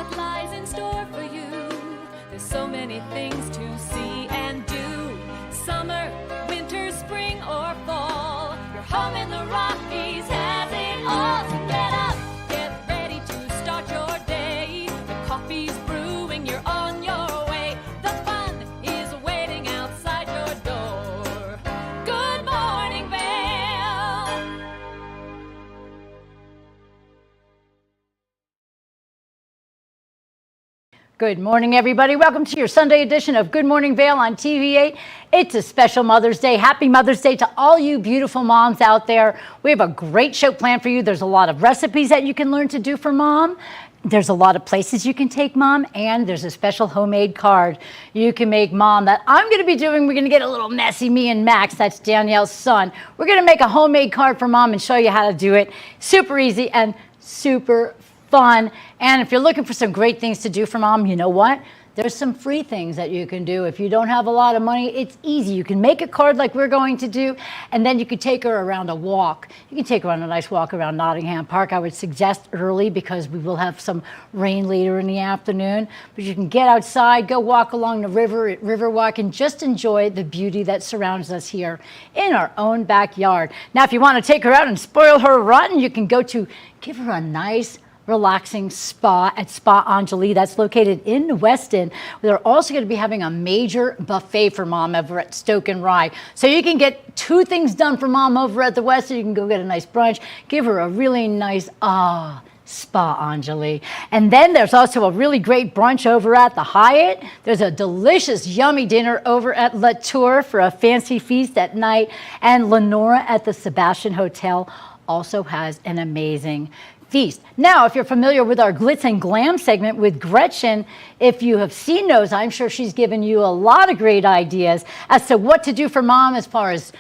what lies in store for you. There's so many things to see and do. Summer, winter, spring, or fall. Your home in the Rockies has it all. So get up, get ready to start your day. The coffee's brewing, you're on your way. The fun is waiting outside your door. Good Morning Vail. Good morning, everybody. Welcome to your Sunday edition of Good Morning Vail on TV8. It's a special Mother's Day. Happy Mother's Day to all you beautiful moms out there. We have a great show planned for you. There's a lot of recipes that you can learn to do for mom. There's a lot of places you can take mom, and there's a special homemade card you can make mom that I'm going to be doing. We're going to get a little messy, me and Max, that's Danielle's son. We're going to make a homemade card for mom and show you how to do it. Super easy and super fun. And if you're looking for some great things to do for mom, you know what? There's some free things that you can do. If you don't have a lot of money, it's easy. You can make a card like we're going to do, and then you could take her around a walk. You can take her on a nice walk around Nottingham Park. I would suggest early because we will have some rain later in the afternoon. But you can get outside, go walk along the river at Riverwalk, and just enjoy the beauty that surrounds us here in our own backyard. Now, if you want to take her out and spoil her rotten, you can go to give her a nice relaxing spa at Spa Anjali. That's located in Weston. They're also going to be having a major buffet for mom over at Stoke and Rye. So you can get two things done for mom over at the Weston. You can go get a nice brunch, give her a really nice Spa Anjali. And then there's also a really great brunch over at the Hyatt. There's a delicious, yummy dinner over at La Tour for a fancy feast at night. And Lenora at the Sebastian Hotel also has an amazing feast. Now, if you're familiar with our Glitz and Glam segment with Gretchen, if you have seen those, I'm sure she's given you a lot of great ideas as to what to do for mom as far as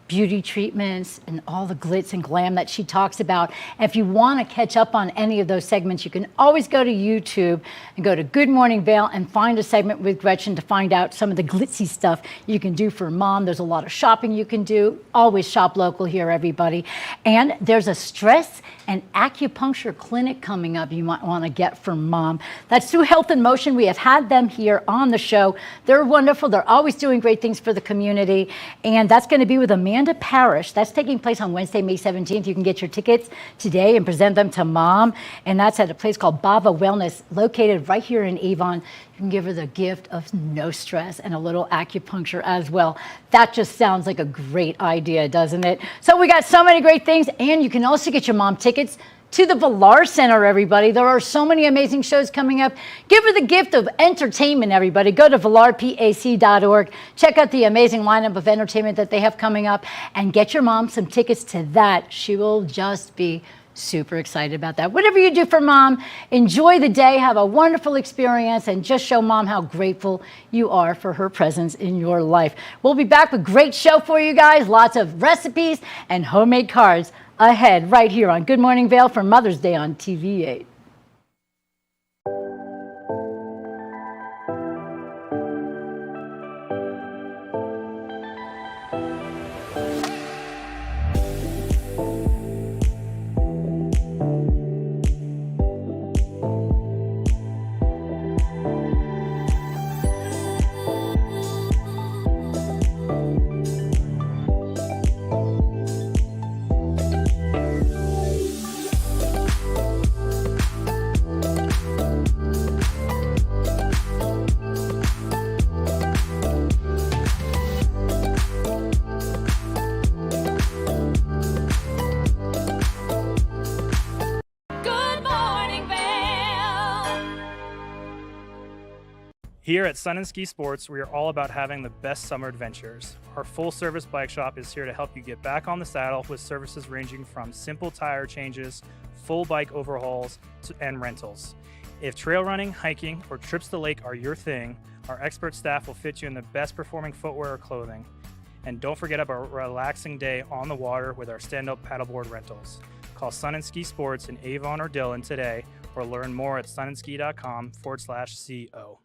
beauty treatments and all the glitz and glam that she talks about. And if you want to catch up on any of those segments, you can always go to YouTube and go to Good Morning Vail and find a segment with Gretchen to find out some of the glitzy stuff you can do for mom. There's a lot of shopping you can do. Always shop local here, everybody. And there's a stress and acupuncture clinic coming up you might want to get for mom. That's through Health in Motion. We have had them here on the show. They're wonderful. They're always doing great things for the community. And that's going to be with Amanda Parrish. That's taking place on Wednesday, May 17th. You can get your tickets today and present them to mom. And that's at a place called Bava Wellness, located right here in Avon. You can give her the gift of no stress and a little acupuncture as well. That just sounds like a great idea, doesn't it? So we got so many great things, and you can also get your mom tickets to the Villar Center, everybody. There are so many amazing shows coming up. Give her the gift of entertainment, everybody. Go to villarpac.org. Check out the amazing lineup of entertainment that they have coming up, and get your mom some tickets to that. She will just be super excited about that. Whatever you do for mom, enjoy the day, have a wonderful experience, and just show mom how grateful you are for her presence in your life. We'll be back with a great show for you guys. Lots of recipes and homemade cards ahead right here on Good Morning Vail for Mother's Day on TV8. Here at Sun and Ski Sports, we are all about having the best summer adventures. Our full-service bike shop is here to help you get back on the saddle with services ranging from simple tire changes, full bike overhauls, and rentals. If trail running, hiking, or trips to the lake are your thing, our expert staff will fit you in the best performing footwear or clothing. And don't forget about a relaxing day on the water with our stand-up paddleboard rentals. Call Sun and Ski Sports in Avon or Dillon today, or learn more at sunandski.com/CO.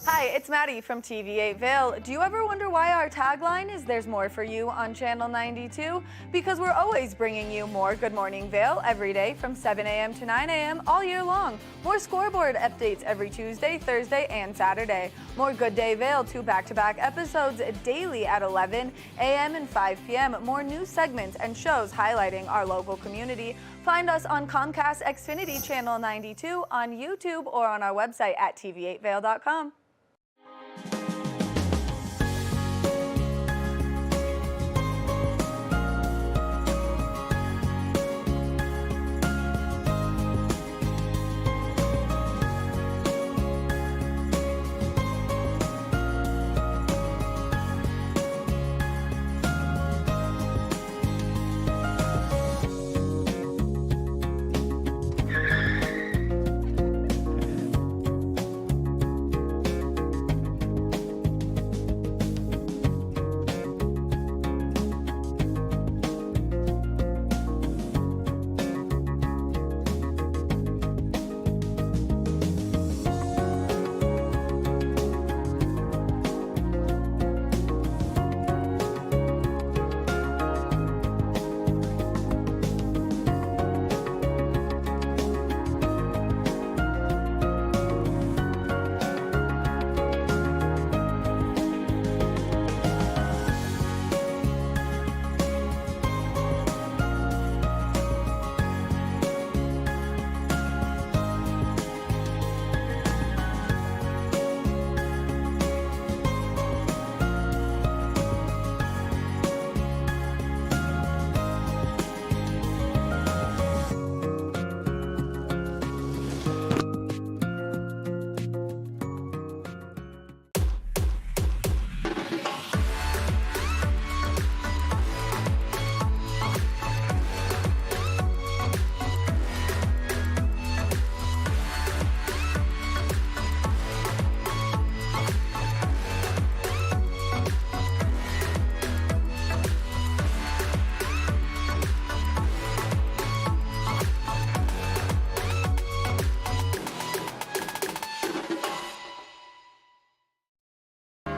Hi, it's Maddie from TV8 Vail. Do you ever wonder why our tagline is "There's more for you" on Channel 92? Because we're always bringing you more Good Morning Vail every day from 7 a.m. to 9 a.m. all year long. More scoreboard updates every Tuesday, Thursday, and Saturday. More Good Day Vail, 2 back-to-back episodes daily at 11 a.m. and 5 p.m. More news segments and shows highlighting our local community. Find us on Comcast Xfinity Channel 92, on YouTube, or on our website at tv8vail.com.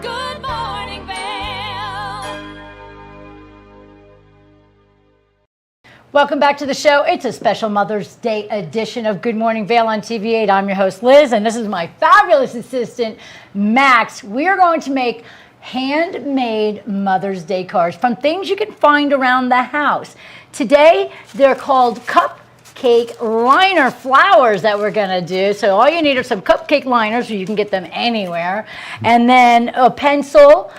Good Morning Vail. Welcome back to the show. It's a special Mother's Day edition of Good Morning Vail on TV8. I'm your host, Liz, and this is my fabulous assistant, Max. We are going to make handmade Mother's Day cards from things you can find around the house. Today, they're called cupcake liner flowers that we're going to do. So all you need are some cupcake liners, so you can get them anywhere, and then a pencil.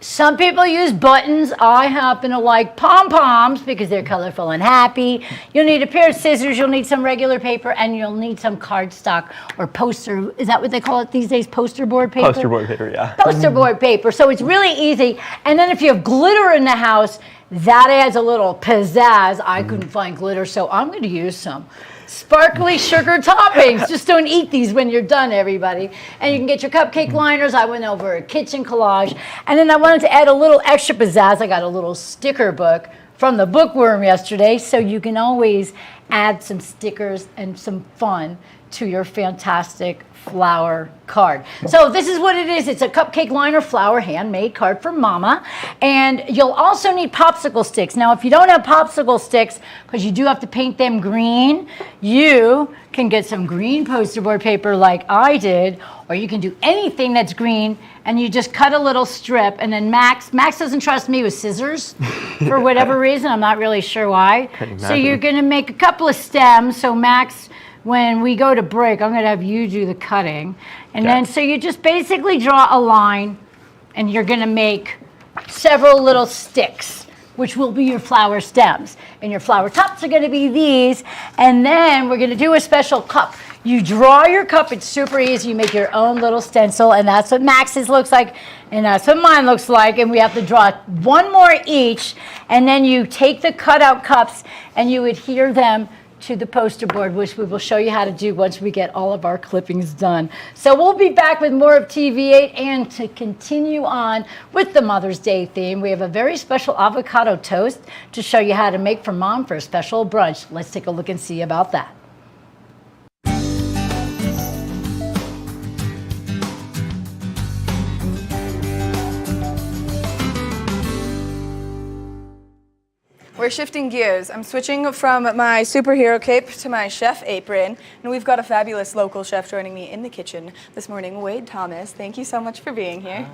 Some people use buttons. I happen to like pom-poms because they're colorful and happy. You'll need a pair of scissors, you'll need some regular paper, and you'll need some cardstock or poster. Is that what they call it these days? Poster board paper? Poster board paper, yeah. Poster board paper. So it's really easy. And then if you have glitter in the house, that adds a little pizzazz. I couldn't find glitter, so I'm going to use some sparkly sugar toppings. Just don't eat these when you're done, everybody. And you can get your cupcake liners. I went over a kitchen collage. And then I wanted to add a little extra pizzazz. I got a little sticker book from the bookworm yesterday, so you can always add some stickers and some fun to your fantastic flower card. So this is what it is. It's a cupcake liner flower handmade card for Mama. And you'll also need popsicle sticks. Now, if you don't have popsicle sticks, because you do have to paint them green, you can get some green poster board paper like I did, or you can do anything that's green, and you just cut a little strip. And then Max doesn't trust me with scissors for whatever reason. I'm not really sure why. So you're going to make a couple of stems. So Max, when we go to break, I'm going to have you do the cutting. And then, so you just basically draw a line, and you're going to make several little sticks, which will be your flower stems. And your flower tops are going to be these. And then we're going to do a special cup. You draw your cup. It's super easy. You make your own little stencil, and that's what Max's looks like, and that's what mine looks like. And we have to draw one more each, and then you take the cutout cups and you adhere them to the poster board, which we will show you how to do once we get all of our clippings done. So we'll be back with more of TV8, and to continue on with the Mother's Day theme, we have a very special avocado toast to show you how to make for Mom for a special brunch. Let's take a look and see about that. we're shifting gears. I'm switching from my superhero cape to my chef apron, and we've got a fabulous local chef joining me in the kitchen this morning, Wade Thomas. Thank you so much for being here.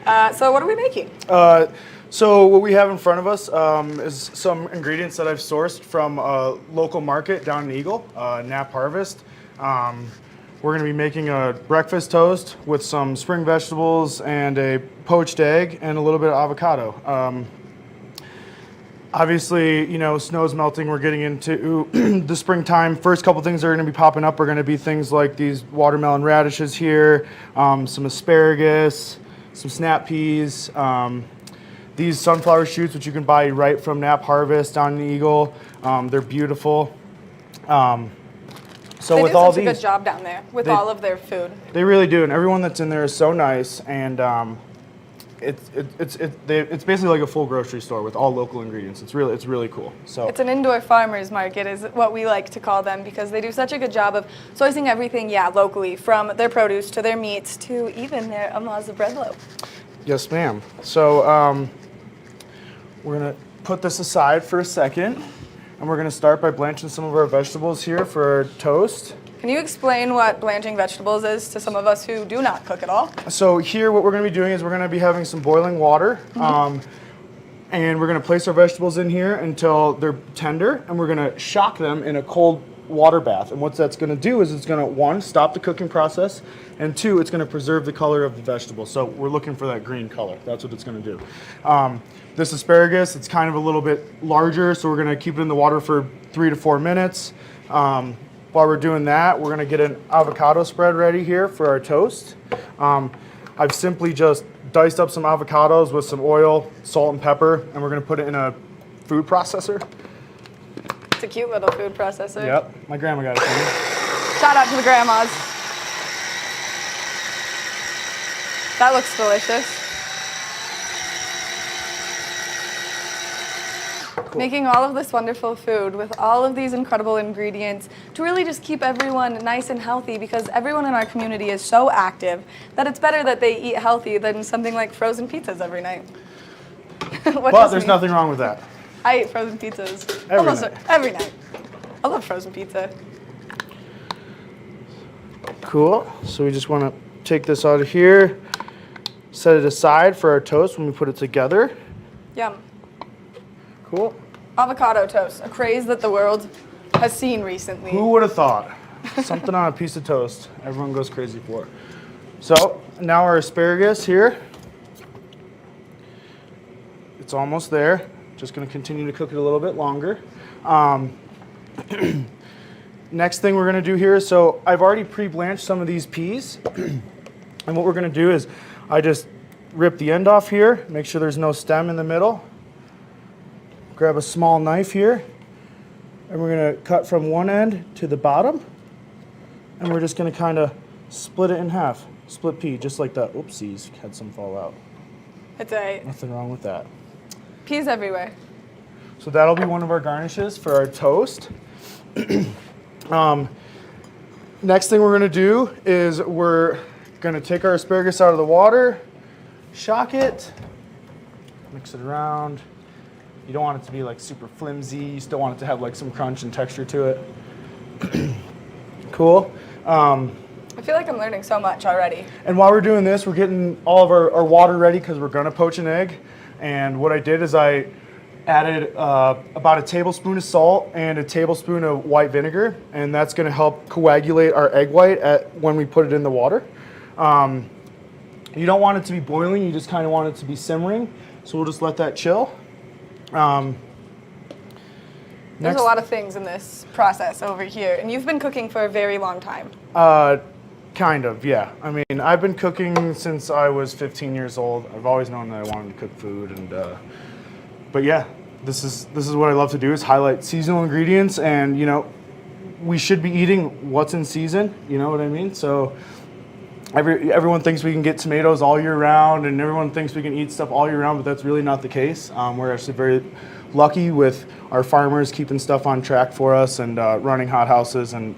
Hi. So what are we making? So what we have in front of us is some ingredients that I've sourced from a local market down in Eagle, Nap Harvest. We're going to be making a breakfast toast with some spring vegetables and a poached egg and a little bit of avocado. Obviously, you know, snow's melting. We're getting into the springtime. First couple things that are going to be popping up are going to be things like these watermelon radishes here, some asparagus, some snap peas, these sunflower shoots, which you can buy right from Nap Harvest down in Eagle. They're beautiful. So They with do all such a these, good job down there with all of their food. they really do, and everyone that's in there is so nice. And it's basically like a full grocery store with all local ingredients. It's really cool. So It's an indoor farmers market is what we like to call them because they do such a good job of sourcing everything, locally, from their produce to their meats to even their amaza bread loaf. yes, ma'am. So we're gonna put this aside for a second, and we're gonna start by blanching some of our vegetables here for our toast. Can you explain what blanching vegetables is to some of us who do not cook at all? So here, what we're going to be doing is we're going to be having some boiling water, and we're going to place our vegetables in here until they're tender, and we're going to shock them in a cold water bath. And what that's going to do is it's going to, one, stop the cooking process, and two, it's going to preserve the color of the vegetable. So we're looking for that green color. That's what it's going to do. This asparagus, it's kind of a little bit larger, so we're going to keep it in the water for 3 to 4 minutes. While we're doing that, we're going to get an avocado spread ready here for our toast. I've simply just diced up some avocados with some oil, salt, and pepper, and we're going to put it in a food processor. It's a cute little food processor. Yep, my grandma got it for me. Shout out to the grandmas. That looks delicious. Cool. Making all of this wonderful food with all of these incredible ingredients to really just keep everyone nice and healthy because everyone in our community is so active that it's better that they eat healthy than something like frozen pizzas every night. But there's nothing wrong with that. I eat frozen pizzas every night. I love frozen pizza. Cool. So we just want to take this out of here, set it aside for our toast when we put it together. Yum. Cool. Avocado toast, a craze that the world has seen recently. Who would have thought? Something on a piece of toast everyone goes crazy for. So now our asparagus here. It's almost there. Just going to continue to cook it a little bit longer. Next thing we're going to do here is, so I've already pre-blanched some of these peas. And what we're going to do is I just rip the end off here, make sure there's no stem in the middle. Grab a small knife here, and we're going to cut from one end to the bottom, and we're just going to kind of split it in half. Split pea, just like that. Oopsies, had some fall out. It's a Nothing wrong with that. peas everywhere. So that'll be one of our garnishes for our toast. Next thing we're going to do is we're going to take our asparagus out of the water, shock it, mix it around. You don't want it to be like super flimsy. You still want it to have like some crunch and texture to it. Cool. I feel like I'm learning so much already. And while we're doing this, we're getting all of our water ready because we're gonna poach an egg. And what I did is I added about a tablespoon of salt and a tablespoon of white vinegar, and that's gonna help coagulate our egg white when we put it in the water. You don't want it to be boiling, you just kind of want it to be simmering. So we'll just let that chill. There's a lot of things in this process over here, and you've been cooking for a very long time. Kind of, yeah. I mean, I've been cooking since I was 15 years old. I've always known that I wanted to cook food, and but yeah, this is what I love to do is highlight seasonal ingredients, and you know, we should be eating what's in season. You know what I mean? So everyone thinks we can get tomatoes all year round, and everyone thinks we can eat stuff all year round, but that's really not the case. We're actually very lucky with our farmers keeping stuff on track for us and running hothouses and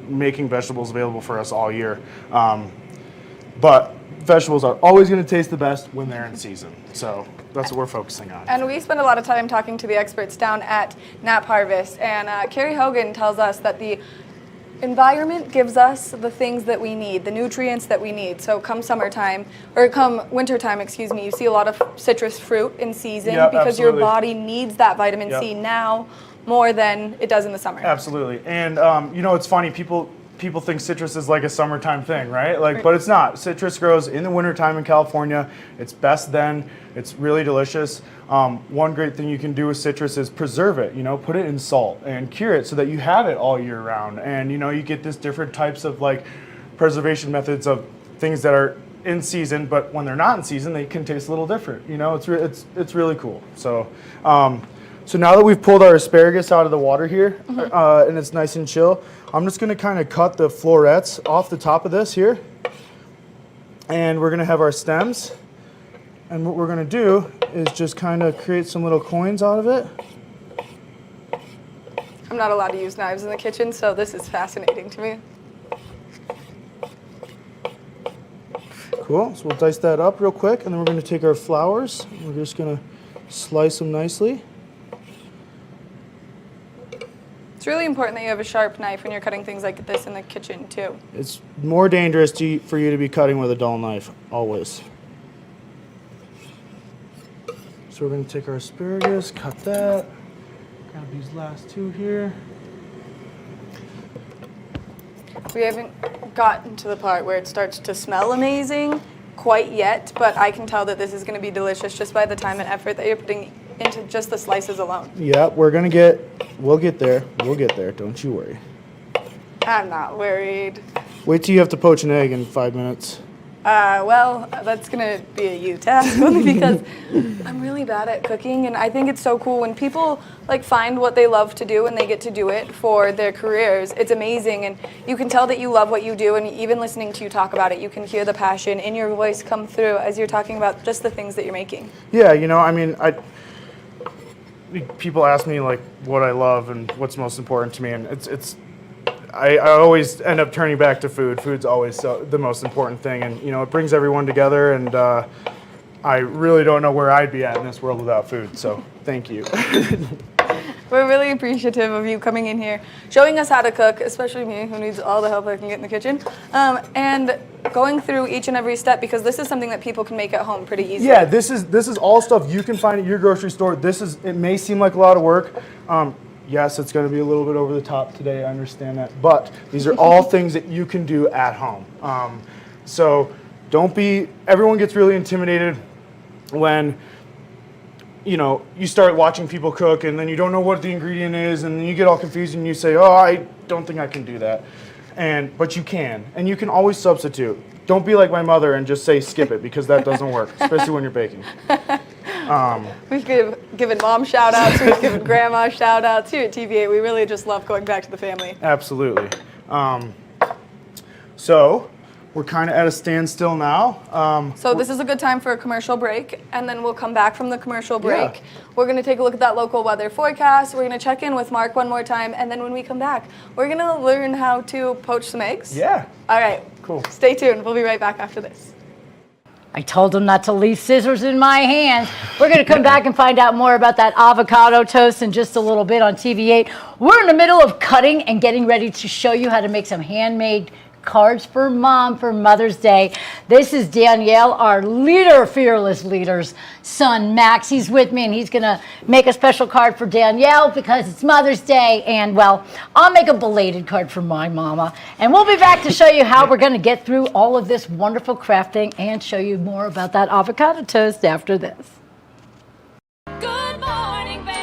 making vegetables available for us all year. But vegetables are always going to taste the best when they're in season. So that's what we're focusing on. And we spend a lot of time talking to the experts down at Knapp Harvest, and Carrie Hogan tells us that the environment gives us the things that we need, the nutrients that we need. So come summertime, or come wintertime, excuse me, you see a lot of citrus fruit in season because absolutely. your body needs that vitamin C now more than it does in the summer. Absolutely. And you know, it's funny, people think citrus is like a summertime thing, right? Like, but it's not. Citrus grows in the wintertime in California. It's best then. It's really delicious. One great thing you can do with citrus is preserve it, you know, put it in salt and cure it so that you have it all year round. And, you know, you get this different types of like preservation methods of things that are in season, but when they're not in season, they can taste a little different. You know, it's really cool. So, so now that we've pulled our asparagus out of the water here, and it's nice and chill, I'm just gonna kind of cut the florets off the top of this here. And we're gonna have our stems. And what we're gonna do is just kind of create some little coins out of it. I'm not allowed to use knives in the kitchen, so this is fascinating to me. Cool, so we'll dice that up real quick, and then we're gonna take our flowers, and we're just gonna slice them nicely. It's really important that you have a sharp knife when you're cutting things like this in the kitchen too. It's more dangerous for you to be cutting with a dull knife, always. So we're going to take our asparagus, cut that, grab these last two here. We haven't gotten to the part where it starts to smell amazing quite yet, but I can tell that this is going to be delicious just by the time and effort that you're putting into just the slices alone. Yeah, we'll get there, don't you worry. I'm not worried. Wait till you have to poach an egg in 5 minutes. Well, that's going to be a you task only because I'm really bad at cooking, and I think it's so cool when people like find what they love to do and they get to do it for their careers. It's amazing, and you can tell that you love what you do, and even listening to you talk about it, you can hear the passion in your voice come through as you're talking about just the things that you're making. Yeah, you know, I mean, people ask me like what I love and what's most important to me, and I always end up turning back to food. Food's always the most important thing, and you know, it brings everyone together, and I really don't know where I'd be at in this world without food, so thank you. We're really appreciative of you coming in here, showing us how to cook, especially me, who needs all the help I can get in the kitchen, and going through each and every step, because this is something that people can make at home pretty easily. Yeah, this is all stuff you can find at your grocery store. It may seem like a lot of work. Yes, it's going to be a little bit over the top today, I understand that, but these are all things that you can do at home. So everyone gets really intimidated when you know, you start watching people cook and then you don't know what the ingredient is, and then you get all confused and you say, oh, I don't think I can do that. But you can, and you can always substitute. Don't be like my mother and just say skip it, because that doesn't work, especially when you're baking. We've given mom shout outs, we've given grandma shout outs here at TV8. We really just love going back to the family. Absolutely. So we're kind of at a standstill now. So this is a good time for a commercial break, and then we'll come back from the commercial break. Yeah. We're going to take a look at that local weather forecast. We're going to check in with Mark one more time, and then when we come back, we're going to learn how to poach some eggs. Yeah. All right. Cool. Stay tuned. We'll be right back after this. I told him not to leave scissors in my hands. We're going to come back and find out more about that avocado toast in just a little bit on TV8. We're in the middle of cutting and getting ready to show you how to make some handmade cards for mom for Mother's Day. This is Danielle, our leader, fearless leader's son, Max. He's with me, and he's going to make a special card for Danielle because it's Mother's Day. And, well, I'll make a belated card for my mama. And we'll be back to show you how we're going to get through all of this wonderful crafting and show you more about that avocado toast after this. Good Morning Vail.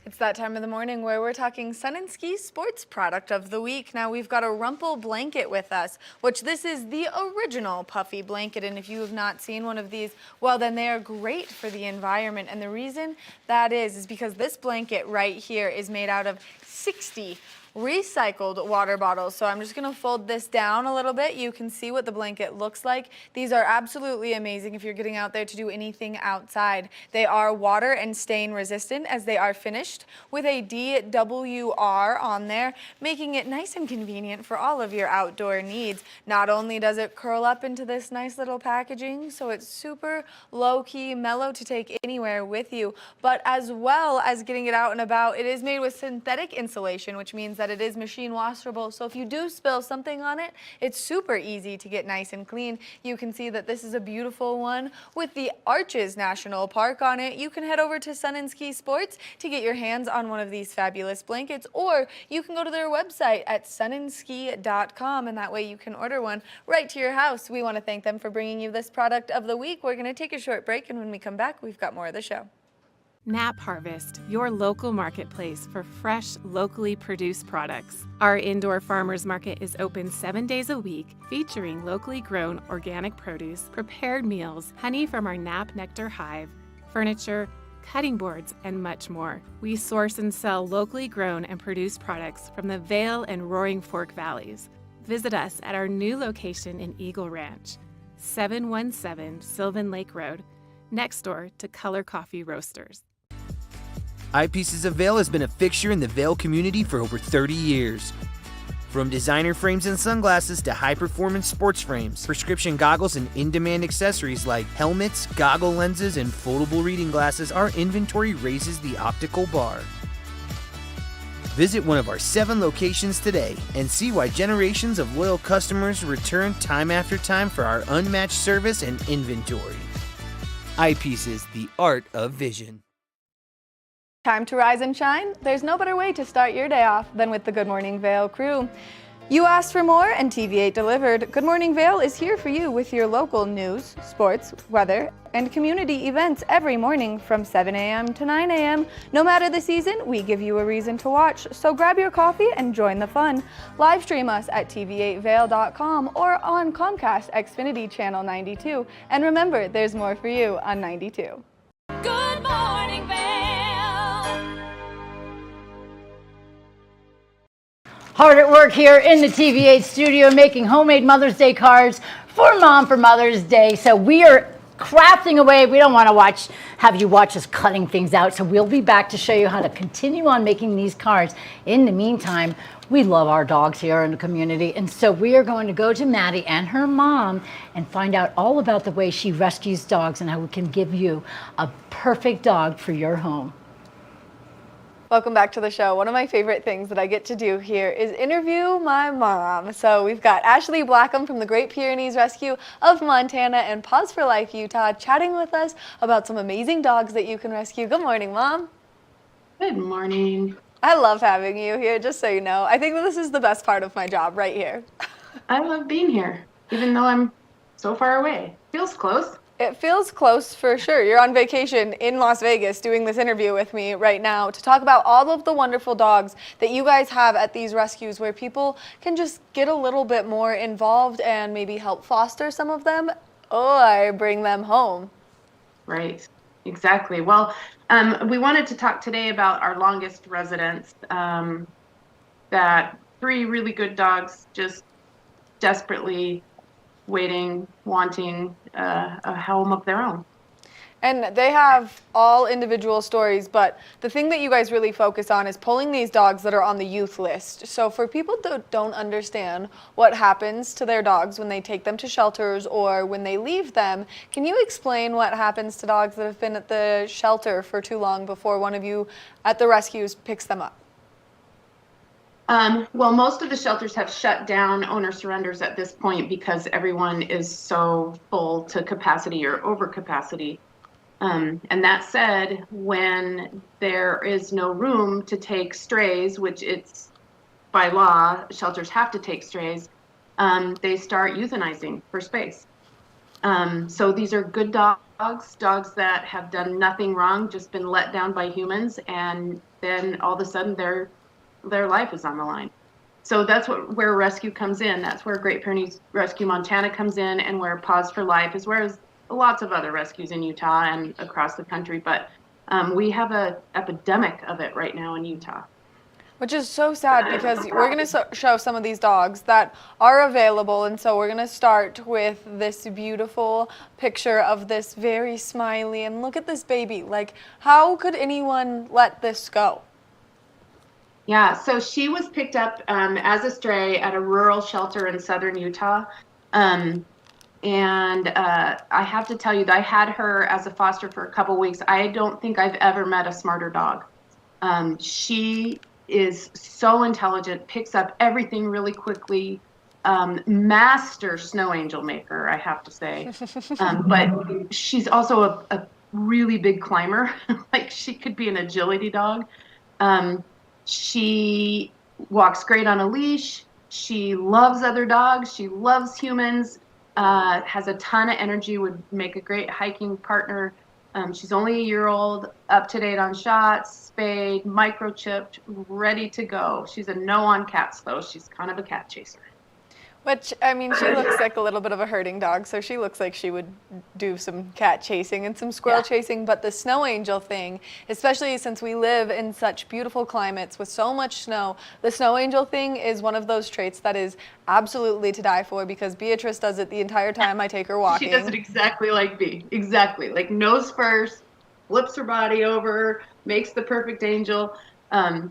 It's that time of the morning where we're talking Sun and Ski Sports Product of the Week. Now we've got a Rumple blanket with us, which this is the original puffy blanket, and if you have not seen one of these, well, then they are great for the environment. And the reason that is because this blanket right here is made out of 60 recycled water bottles. So I'm just going to fold this down a little bit. You can see what the blanket looks like. These are absolutely amazing if you're getting out there to do anything outside. They are water and stain resistant as they are finished with a DWR on there, making it nice and convenient for all of your outdoor needs. Not only does it curl up into this nice little packaging, so it's super low-key, mellow to take anywhere with you, but as well as getting it out and about, it is made with synthetic insulation, which means that it is machine washable. So if you do spill something on it, it's super easy to get nice and clean. You can see that this is a beautiful one with the Arches National Park on it. You can head over to Sun and Ski Sports to get your hands on one of these fabulous blankets, or you can go to their website at sunandski.com, and that way you can order one right to your house. We want to thank them for bringing you this product of the week. We're going to take a short break, and when we come back, we've got more of the show. Nap Harvest, your local marketplace for fresh, locally produced products. Our indoor farmers market is open 7 days a week, featuring locally grown organic produce, prepared meals, honey from our Nap Nectar hive, furniture, cutting boards, and much more. We source and sell locally grown and produced products from the Vail and Roaring Fork Valleys. Visit us at our new location in Eagle Ranch, 717 Sylvan Lake Road, next door to Color Coffee Roasters. Eyepieces of Vail has been a fixture in the Vail community for over 30 years. From designer frames and sunglasses to high-performance sports frames, prescription goggles, and in-demand accessories like helmets, goggle lenses, and foldable reading glasses, our inventory raises the optical bar. Visit one of our 7 locations today and see why generations of loyal customers return time after time for our unmatched service and inventory. Eyepieces, the art of vision. Time to rise and shine? There's no better way to start your day off than with the Good Morning Vail crew. You asked for more and TV8 delivered. Good Morning Vail is here for you with your local news, sports, weather, and community events every morning from 7 a.m. to 9 a.m. No matter the season, we give you a reason to watch, so grab your coffee and join the fun. Live stream us at tv8vail.com or on Comcast Xfinity Channel 92. And remember, there's more for you on 92. Good Morning Vail. Hard at work here in the TV8 studio making homemade Mother's Day cards for Mom for Mother's Day. So we are crafting away. We don't want to have you watch us cutting things out. So we'll be back to show you how to continue on making these cards. In the meantime, we love our dogs here in the community. And so we are going to go to Maddie and her mom and find out all about the way she rescues dogs and how we can give you a perfect dog for your home. Welcome back to the show. One of my favorite things that I get to do here is interview my mom. So we've got Ashley Blackham from the Great Pyrenees Rescue of Montana and Paws for Life Utah chatting with us about some amazing dogs that you can rescue. Good morning, Mom. Good morning. I love having you here, just so you know. I think that this is the best part of my job right here. I love being here, even though I'm so far away. Feels close. It feels close for sure. You're on vacation in Las Vegas doing this interview with me right now to talk about all of the wonderful dogs that you guys have at these rescues where people can just get a little bit more involved and maybe help foster some of them or bring them home. Right, exactly. Well, we wanted to talk today about our longest residents, that 3 really good dogs just desperately waiting, wanting a home of their own. And they have all individual stories, but the thing that you guys really focus on is pulling these dogs that are on the youth list. So for people that don't understand what happens to their dogs when they take them to shelters or when they leave them, can you explain what happens to dogs that have been at the shelter for too long before one of you at the rescues picks them up? Well, most of the shelters have shut down owner surrenders at this point because everyone is so full to capacity or over capacity. And that said, when there is no room to take strays, which it's by law, shelters have to take strays, they start euthanizing for space. So these are good dogs that have done nothing wrong, just been let down by humans, and then all of a sudden their life is on the line. So that's where rescue comes in. That's where Great Pyrenees Rescue Montana comes in, and where Paws for Life is, whereas lots of other rescues in Utah and across the country. But we have an epidemic of it right now in Utah. Which is so sad because we're going to show some of these dogs that are available. And so we're going to start with this beautiful picture of this very smiley. And look at this baby. Like, how could anyone let this go? Yeah, so she was picked up as a stray at a rural shelter in southern Utah. I have to tell you that I had her as a foster for a couple weeks. I don't think I've ever met a smarter dog. She is so intelligent, picks up everything really quickly. Master snow angel maker, I have to say. But she's also a really big climber. Like, she could be an agility dog. She walks great on a leash. She loves other dogs. She loves humans. Has a ton of energy, would make a great hiking partner. She's only a year old, up to date on shots, spayed, microchipped, ready to go. She's a no on cats, though. She's kind of a cat chaser. Which, I mean, she looks like a little bit of a herding dog, so she looks like she would do some cat chasing and some squirrel chasing. But the snow angel thing, especially since we live in such beautiful climates with so much snow, the snow angel thing is one of those traits that is absolutely to die for, because Beatrice does it the entire time I take her walking. She does it exactly like Bea. Exactly. Like, nose first, flips her body over, makes the perfect angel. I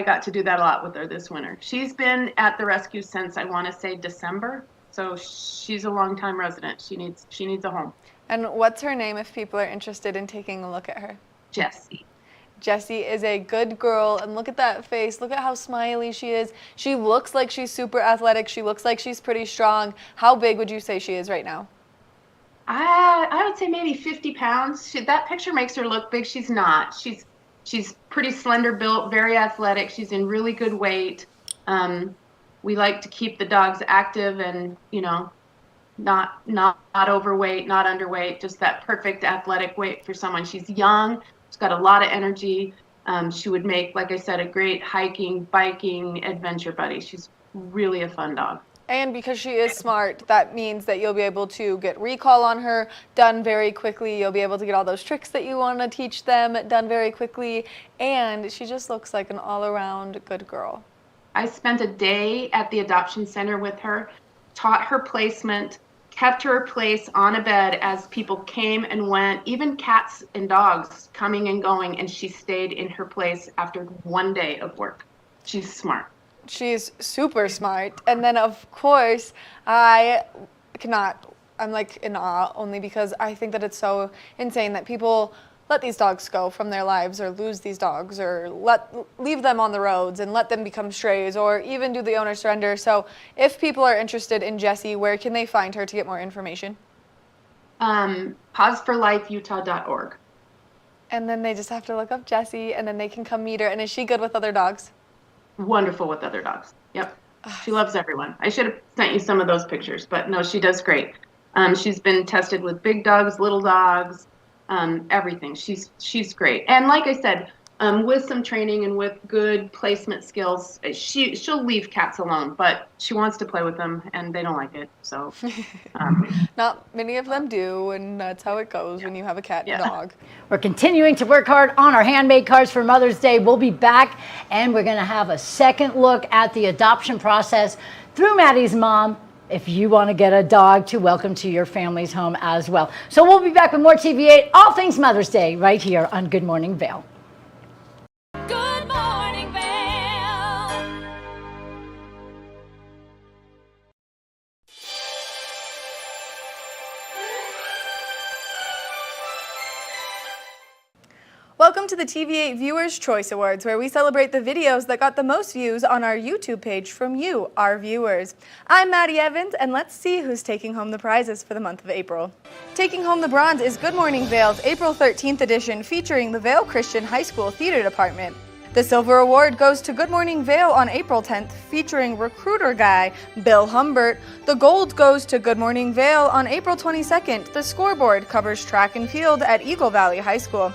got to do that a lot with her this winter. She's been at the rescue since, I want to say, December. So she's a longtime resident. She needs a home. And what's her name if people are interested in taking a look at her? Jessie. Jessie is a good girl, and look at that face. Look at how smiley she is. She looks like she's super athletic. She looks like she's pretty strong. How big would you say she is right now? I would say maybe 50 pounds. That picture makes her look big. She's not. She's pretty slender built, very athletic. She's in really good weight. We like to keep the dogs active and, not overweight, not underweight, just that perfect athletic weight for someone. She's young. She's got a lot of energy. She would make, like I said, a great hiking, biking, adventure buddy. She's really a fun dog. And because she is smart, that means that you'll be able to get recall on her done very quickly. You'll be able to get all those tricks that you want to teach them done very quickly. And she just looks like an all-around good girl. I spent a day at the adoption center with her, taught her placement, kept her place on a bed as people came and went, even cats and dogs coming and going, and she stayed in her place after one day of work. She's smart. She's super smart. And then, of course, I'm like in awe, only because I think that it's so insane that people let these dogs go from their lives, or lose these dogs, or leave them on the roads and let them become strays, or even do the owner surrender. So if people are interested in Jessie, where can they find her to get more information? pauseforlifeutah.org. And then they just have to look up Jessie, and then they can come meet her. And is she good with other dogs? Wonderful with other dogs. Yep. She loves everyone. I should have sent you some of those pictures, but no, she does great. She's been tested with big dogs, little dogs, everything. She's great. And like I said, with some training and with good placement skills, she'll leave cats alone, but she wants to play with them, and they don't like it. So not many of them do, and that's how it goes when you have a cat and dog. We're continuing to work hard on our handmade cards for Mother's Day. We'll be back, and we're going to have a second look at the adoption process through Maddie's mom, if you want to get a dog to welcome to your family's home as well. So we'll be back with more TV8, all things Mother's Day, right here on Good Morning Vail. Good Morning Vail. Welcome to the TV8 Viewers' Choice Awards, where we celebrate the videos that got the most views on our YouTube page from you, our viewers. I'm Maddie Evans, and let's see who's taking home the prizes for the month of April. Taking home the bronze is Good Morning Vail's April 13th edition, featuring the Vail Christian High School Theater Department. The silver award goes to Good Morning Vail on April 10th, featuring recruiter guy Bill Humbert. The gold goes to Good Morning Vail on April 22nd. The scoreboard covers track and field at Eagle Valley High School.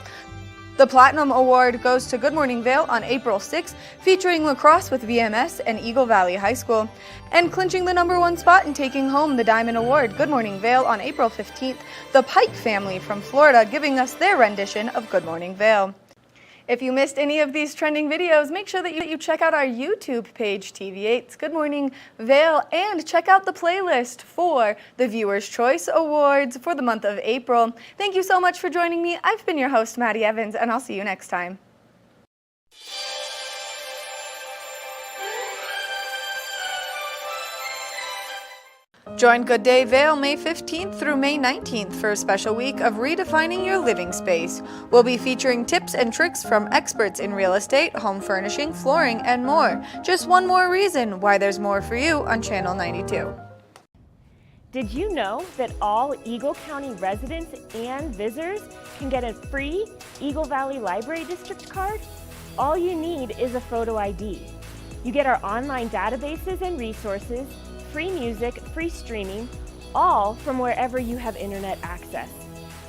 The Platinum Award goes to Good Morning Vail on April 6th, featuring lacrosse with VMS and Eagle Valley High School. And clinching the #1 spot and taking home the Diamond Award, Good Morning Vail on April 15th, the Pike family from Florida giving us their rendition of Good Morning Vail. If you missed any of these trending videos, make sure that you check out our YouTube page, TV8's Good Morning Vail, and check out the playlist for the Viewers' Choice Awards for the month of April. Thank you so much for joining me. I've been your host, Maddie Evans, and I'll see you next time. Join Good Day Vail May 15th through May 19th for a special week of redefining your living space. We'll be featuring tips and tricks from experts in real estate, home furnishing, flooring, and more. Just one more reason why there's more for you on Channel 92. Did you know that all Eagle County residents and visitors can get a free Eagle Valley Library District card? All you need is a photo ID. You get our online databases and resources, free music, free streaming, all from wherever you have internet access.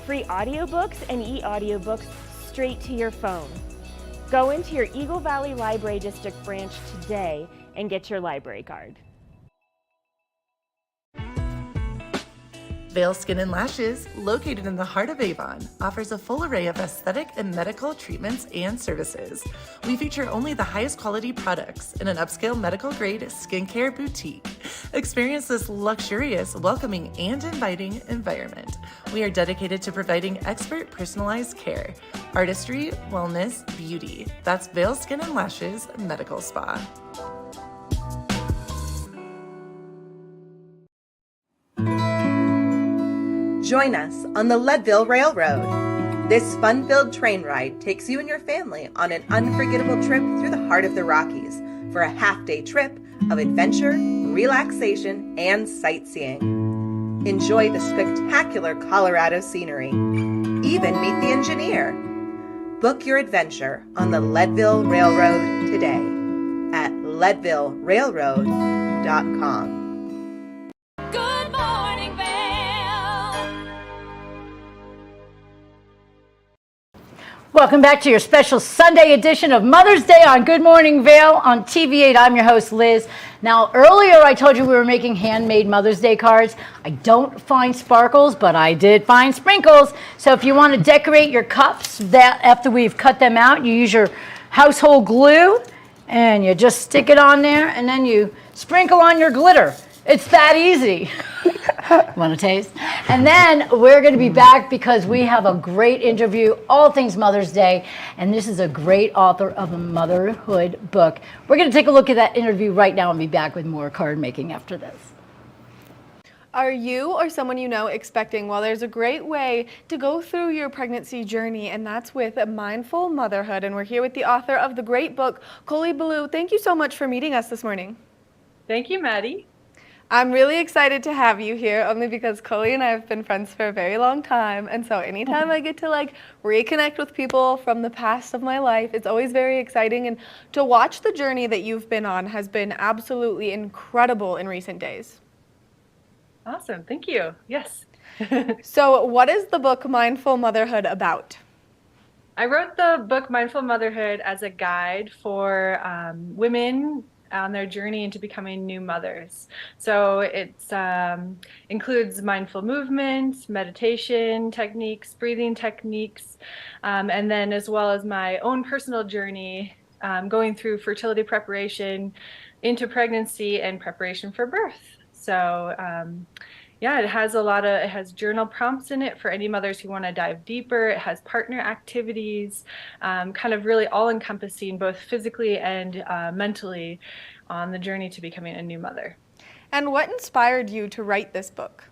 Free audiobooks and e-audiobooks straight to your phone. Go into your Eagle Valley Library District branch today and get your library card. Vail Skin and Lashes, located in the heart of Avon, offers a full array of aesthetic and medical treatments and services. We feature only the highest quality products in an upscale medical-grade skincare boutique. Experience this luxurious, welcoming, and inviting environment. We are dedicated to providing expert personalized care, artistry, wellness, beauty. That's Vail Skin and Lashes Medical Spa. Join us on the Leadville Railroad. This fun-filled train ride takes you and your family on an unforgettable trip through the heart of the Rockies for a half-day trip of adventure, relaxation, and sightseeing. Enjoy the spectacular Colorado scenery. Even meet the engineer. Book your adventure on the Leadville Railroad today at leadvillerailroad.com. Good Morning Vail. Welcome back to your special Sunday edition of Mother's Day on Good Morning Vail on TV8. I'm your host, Liz. Now, earlier I told you we were making handmade Mother's Day cards. I don't find sparkles, but I did find sprinkles. So if you want to decorate your cups, that after we've cut them out, you use your household glue and you just stick it on there and then you sprinkle on your glitter. It's that easy. Want to taste? And then we're going to be back because we have a great interview, all things Mother's Day, and this is a great author of a motherhood book. We're going to take a look at that interview right now and be back with more card making after this. Are you or someone you know expecting? Well, there's a great way to go through your pregnancy journey, and that's with Mindful Motherhood. And we're here with the author of the great book, Coley Ballou. Thank you so much for meeting us this morning. Thank you, Maddie. I'm really excited to have you here, only because Coley and I have been friends for a very long time, and so anytime I get to reconnect with people from the past of my life, it's always very exciting, and to watch the journey that you've been on has been absolutely incredible in recent days. Awesome, thank you. Yes. So what is the book Mindful Motherhood about? I wrote the book Mindful Motherhood as a guide for women on their journey into becoming new mothers. So it includes mindful movement, meditation techniques, breathing techniques, and then as well as my own personal journey going through fertility preparation into pregnancy and preparation for birth. So yeah, it has journal prompts in it for any mothers who want to dive deeper. It has partner activities, kind of really all encompassing both physically and mentally on the journey to becoming a new mother. And what inspired you to write this book?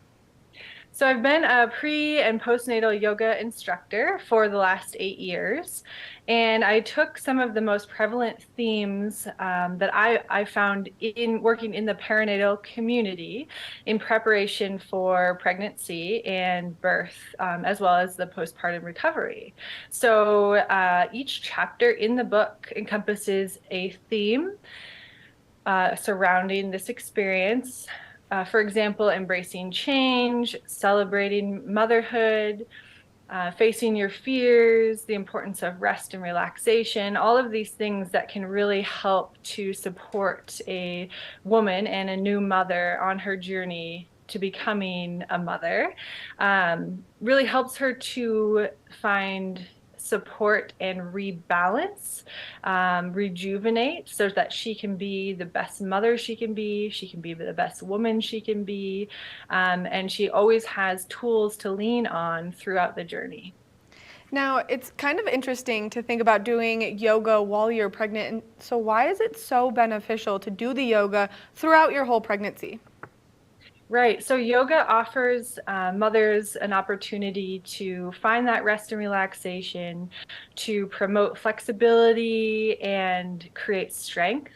So I've been a pre and postnatal yoga instructor for the last 8 years. And I took some of the most prevalent themes that I found in working in the perinatal community in preparation for pregnancy and birth, as well as the postpartum recovery. So each chapter in the book encompasses a theme surrounding this experience. For example, embracing change, celebrating motherhood, facing your fears, the importance of rest and relaxation, all of these things that can really help to support a woman and a new mother on her journey to becoming a mother, really helps her to find support and rebalance, rejuvenate, so that she can be the best mother she can be the best woman she can be, and she always has tools to lean on throughout the journey. Now, it's kind of interesting to think about doing yoga while you're pregnant. And so why is it so beneficial to do the yoga throughout your whole pregnancy? Right. So yoga offers mothers an opportunity to find that rest and relaxation, to promote flexibility and create strength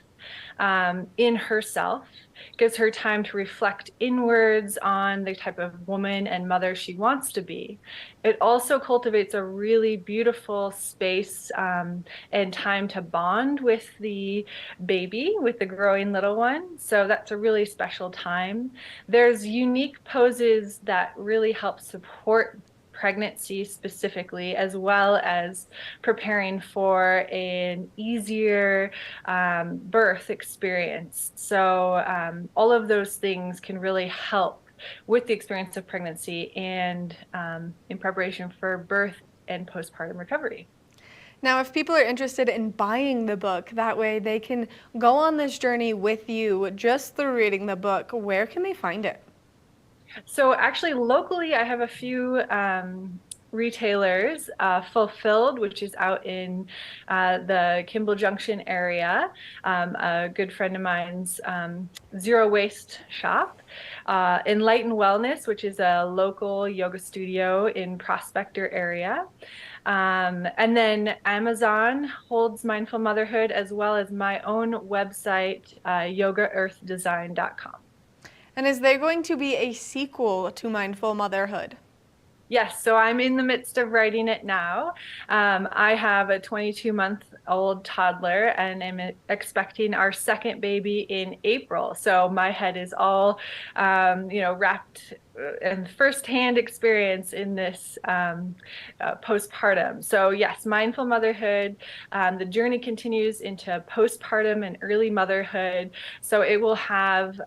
in herself. Gives her time to reflect inwards on the type of woman and mother she wants to be. It also cultivates a really beautiful space and time to bond with the baby, with the growing little one. So that's a really special time. There's unique poses that really help support pregnancy specifically, as well as preparing for an easier birth experience. So all of those things can really help with the experience of pregnancy and in preparation for birth and postpartum recovery. Now, if people are interested in buying the book, that way they can go on this journey with you just through reading the book, where can they find it? So actually, locally, I have a few retailers, Fulfilled, which is out in the Kimball Junction area, a good friend of mine's Zero Waste shop, Enlighten Wellness, which is a local yoga studio in Prospector area. And then Amazon holds Mindful Motherhood, as well as my own website, yogaearthdesign.com. And is there going to be a sequel to Mindful Motherhood? Yes, so I'm in the midst of writing it now. I have a 22-month-old toddler and am expecting our second baby in April. So my head is all, wrapped in firsthand experience in this postpartum. So yes, Mindful Motherhood, the journey continues into postpartum and early motherhood. So it will have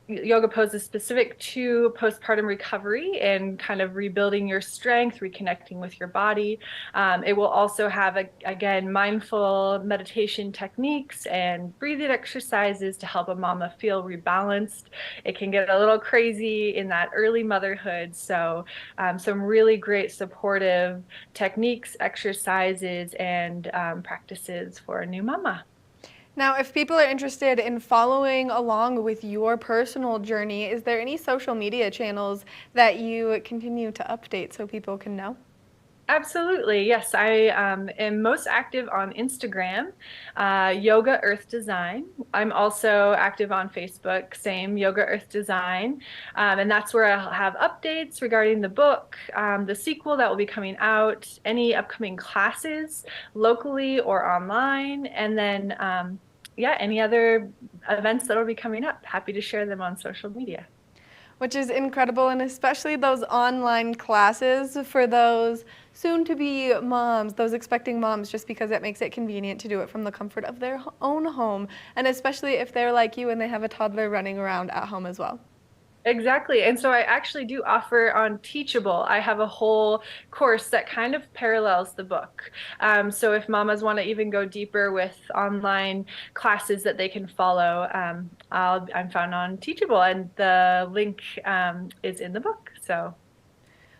yoga poses specific to postpartum recovery and kind of rebuilding your strength, reconnecting with your body. It will also have, again, mindful meditation techniques and breathing exercises to help a mama feel rebalanced. It can get a little crazy in that early motherhood. So some really great supportive techniques, exercises, and practices for a new mama. Now, if people are interested in following along with your personal journey, is there any social media channels that you continue to update so people can know? Absolutely, yes. I am most active on Instagram, Yoga Earth Design. I'm also active on Facebook, same Yoga Earth Design, and that's where I'll have updates regarding the book, the sequel that will be coming out, any upcoming classes locally or online, and then any other events that will be coming up. Happy to share them on social media. Which is incredible, and especially those online classes for those soon-to-be moms, those expecting moms, just because it makes it convenient to do it from the comfort of their own home, and especially if they're like you and they have a toddler running around at home as well. Exactly. And so I actually do offer on Teachable. I have a whole course that kind of parallels the book. So if mamas want to even go deeper with online classes that they can follow, I'm found on Teachable, and the link is in the book. So.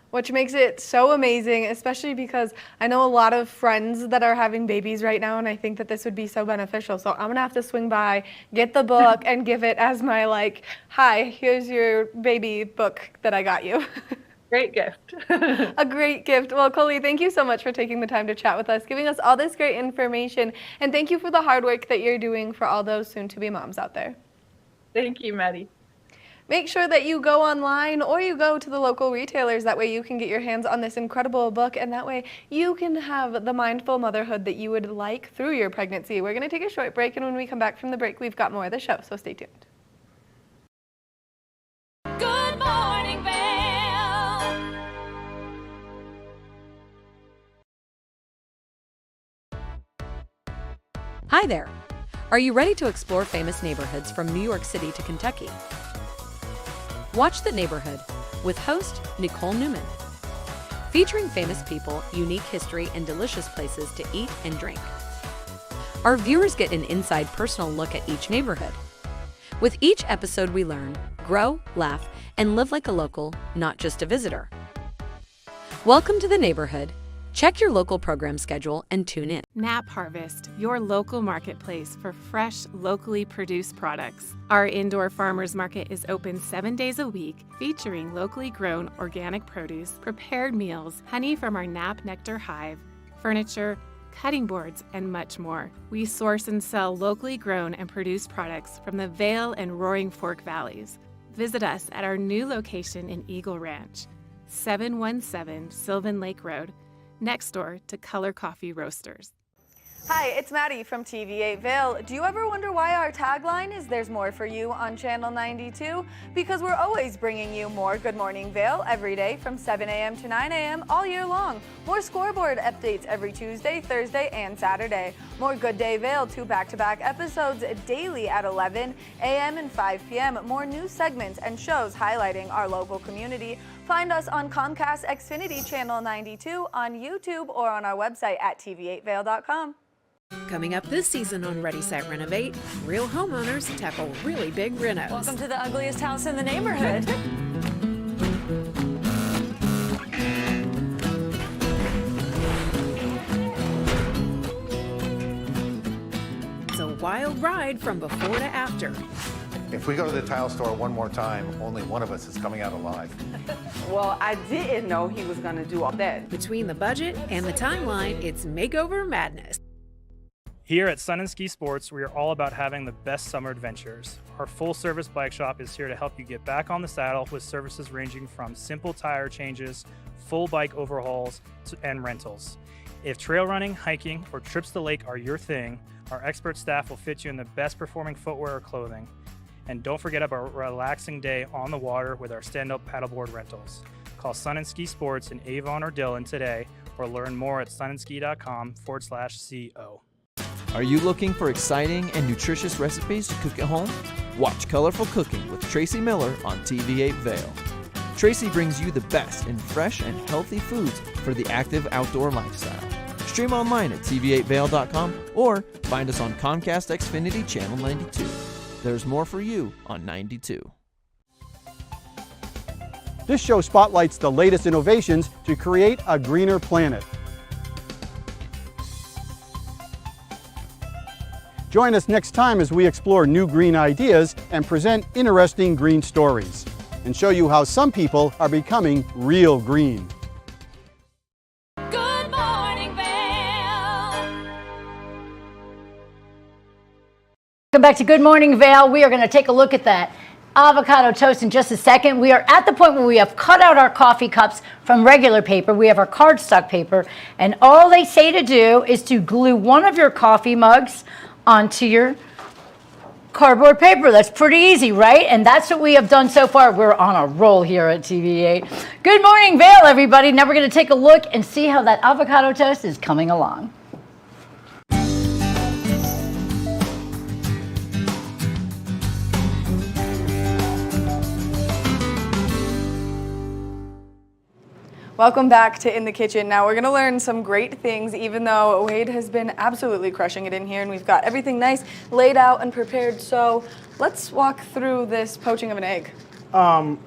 Which makes it so amazing, especially because I know a lot of friends that are having babies right now, and I think that this would be so beneficial. So I'm gonna have to swing by, get the book, and give it as my hi, here's your baby book that I got you. Great gift. A great gift. Well, Coley, thank you so much for taking the time to chat with us, giving us all this great information, and thank you for the hard work that you're doing for all those soon-to-be moms out there. Thank you, Maddie. Make sure that you go online or you go to the local retailers. That way you can get your hands on this incredible book, and that way you can have the mindful motherhood that you would like through your pregnancy. We're going to take a short break, and when we come back from the break, we've got more of the show, so stay tuned. Good Morning Vail. Hi there. Are you ready to explore famous neighborhoods from New York City to Kentucky? Watch The Neighborhood with host Nicole Newman. featuring famous people, unique history, and delicious places to eat and drink. Our viewers get an inside personal look at each neighborhood. With each episode, we learn, grow, laugh, and live like a local, not just a visitor. Welcome to the neighborhood. Check your local program schedule and tune in. Nap Harvest, your local marketplace for fresh, locally produced products. Our indoor farmers market is open 7 days a week, featuring locally grown organic produce, prepared meals, honey from our Nap Nectar hive, furniture, cutting boards, and much more. We source and sell locally grown and produced products from the Vail and Roaring Fork Valleys. Visit us at our new location in Eagle Ranch, 717 Sylvan Lake Road, next door to Color Coffee Roasters. Hi, it's Maddie from TV8 Vail. Do you ever wonder why our tagline is "There's more for you" on Channel 92? Because we're always bringing you more Good Morning Vail every day from 7 a.m. to 9 a.m. all year long. More scoreboard updates every Tuesday, Thursday, and Saturday. More Good Day Vail, 2 back-to-back episodes daily at 11 a.m. and 5 p.m. More news segments and shows highlighting our local community. Find us on Comcast Xfinity Channel 92, on YouTube, or on our website at tv8vail.com. Coming up this season on Ready, Set, Renovate, real homeowners tackle really big renos. Welcome to the ugliest house in the neighborhood. It's a wild ride from before to after. If we go to the tile store one more time, only one of us is coming out alive. Well, I didn't know he was going to do all that. Between the budget and the timeline, it's makeover madness. Here at Sun and Ski Sports, we are all about having the best summer adventures. Our full-service bike shop is here to help you get back on the saddle with services ranging from simple tire changes, full bike overhauls, and rentals. If trail running, hiking, or trips to the lake are your thing, our expert staff will fit you in the best performing footwear or clothing. And don't forget about a relaxing day on the water with our stand-up paddleboard rentals. Call Sun and Ski Sports in Avon or Dillon today, or learn more at sunandski.com/CO. Are you looking for exciting and nutritious recipes to cook at home? Watch Colorful Cooking with Tracy Miller on TV8 Vail. Tracy brings you the best in fresh and healthy foods for the active outdoor lifestyle. Stream online at tv8vail.com or find us on Comcast Xfinity Channel 92. There's more for you on 92. This show spotlights the latest innovations to create a greener planet. Join us next time as we explore new green ideas and present interesting green stories, and show you how some people are becoming real green. Good Morning Vail. Welcome back to Good Morning Vail. We are going to take a look at that avocado toast in just a second. We are at the point where we have cut out our coffee cups from regular paper. We have our cardstock paper, and all they say to do is to glue one of your coffee mugs onto your cardboard paper. That's pretty easy, right? And that's what we have done so far. We're on a roll here at TV8. Good Morning Vail, everybody. Now we're going to take a look and see how that avocado toast is coming along. Welcome back to In the Kitchen. Now we're gonna learn some great things, even though Wade has been absolutely crushing it in here, and we've got everything nice laid out and prepared. So let's walk through this poaching of an egg.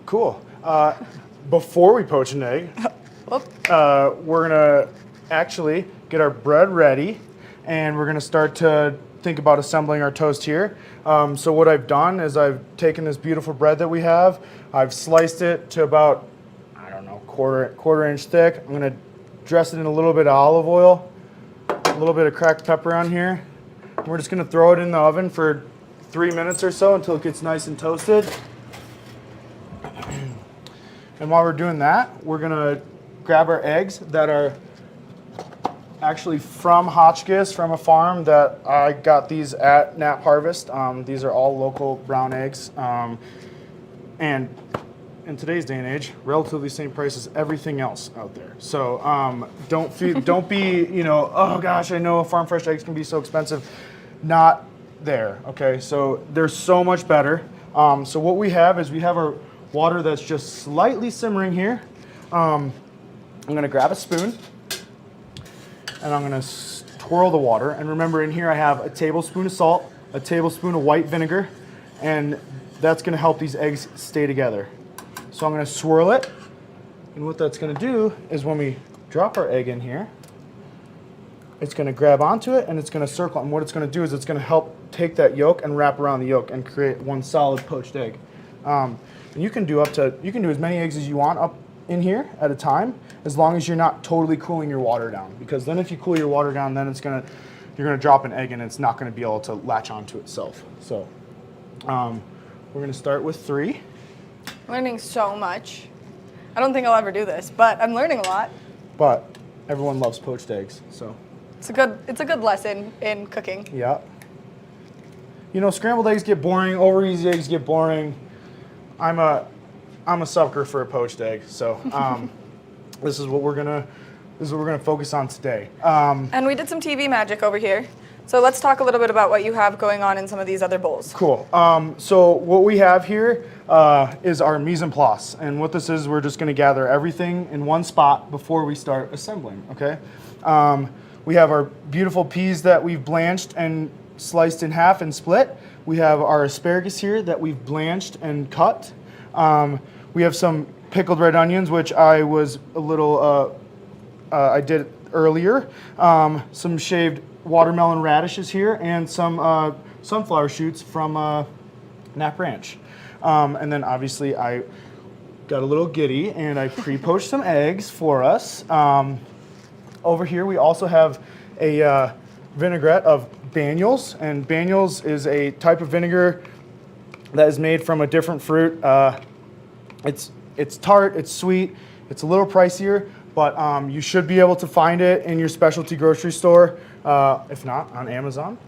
Cool. Before we poach an egg, we're gonna actually get our bread ready, and we're gonna start to think about assembling our toast here. So what I've done is I've taken this beautiful bread that we have, I've sliced it to about, quarter inch thick. I'm gonna dress it in a little bit of olive oil, a little bit of cracked pepper on here. And we're just gonna throw it in the oven for 3 minutes or so until it gets nice and toasted. And while we're doing that, we're gonna grab our eggs that are actually from Hotchkiss, from a farm that I got these at Nap Harvest. These are all local brown eggs. And in today's day and age, relatively same price as everything else out there. So don't be, oh gosh, I know farm fresh eggs can be so expensive. Not there, okay? So they're so much better. So what we have is we have our water that's just slightly simmering here. I'm gonna grab a spoon and I'm gonna twirl the water. And remember, in here I have a tablespoon of salt, a tablespoon of white vinegar, and that's gonna help these eggs stay together. So I'm gonna swirl it, and what that's gonna do is when we drop our egg in here, it's gonna grab onto it and it's gonna circle. And what it's gonna do is it's gonna help take that yolk and wrap around the yolk and create one solid poached egg. And you can do as many eggs as you want up in here at a time, as long as you're not totally cooling your water down. Because then if you cool your water down, then you're gonna drop an egg and it's not gonna be able to latch onto itself. So we're gonna start with 3. I'm learning so much. I don't think I'll ever do this, but I'm learning a lot. But everyone loves poached eggs, so. It's a good lesson in cooking. Yeah. You know, scrambled eggs get boring, over easy eggs get boring. I'm a sucker for a poached egg, so this is what we're gonna focus on today. And we did some TV magic over here. So let's talk a little bit about what you have going on in some of these other bowls. Cool. So what we have here is our mise en place, and what this is, we're just gonna gather everything in one spot before we start assembling. Okay. We have our beautiful peas that we've blanched and sliced in half and split. We have our asparagus here that we've blanched and cut. We have some pickled red onions, which I was a little, I did earlier. Some shaved watermelon radishes here, and some sunflower shoots from Nap Ranch. And then obviously I got a little giddy and I pre-poached some eggs for us. Over here we also have a vinaigrette of Banyuls, and Banyuls is a type of vinegar that is made from a different fruit. It's tart, it's sweet, it's a little pricier, but you should be able to find it in your specialty grocery store, if not on Amazon.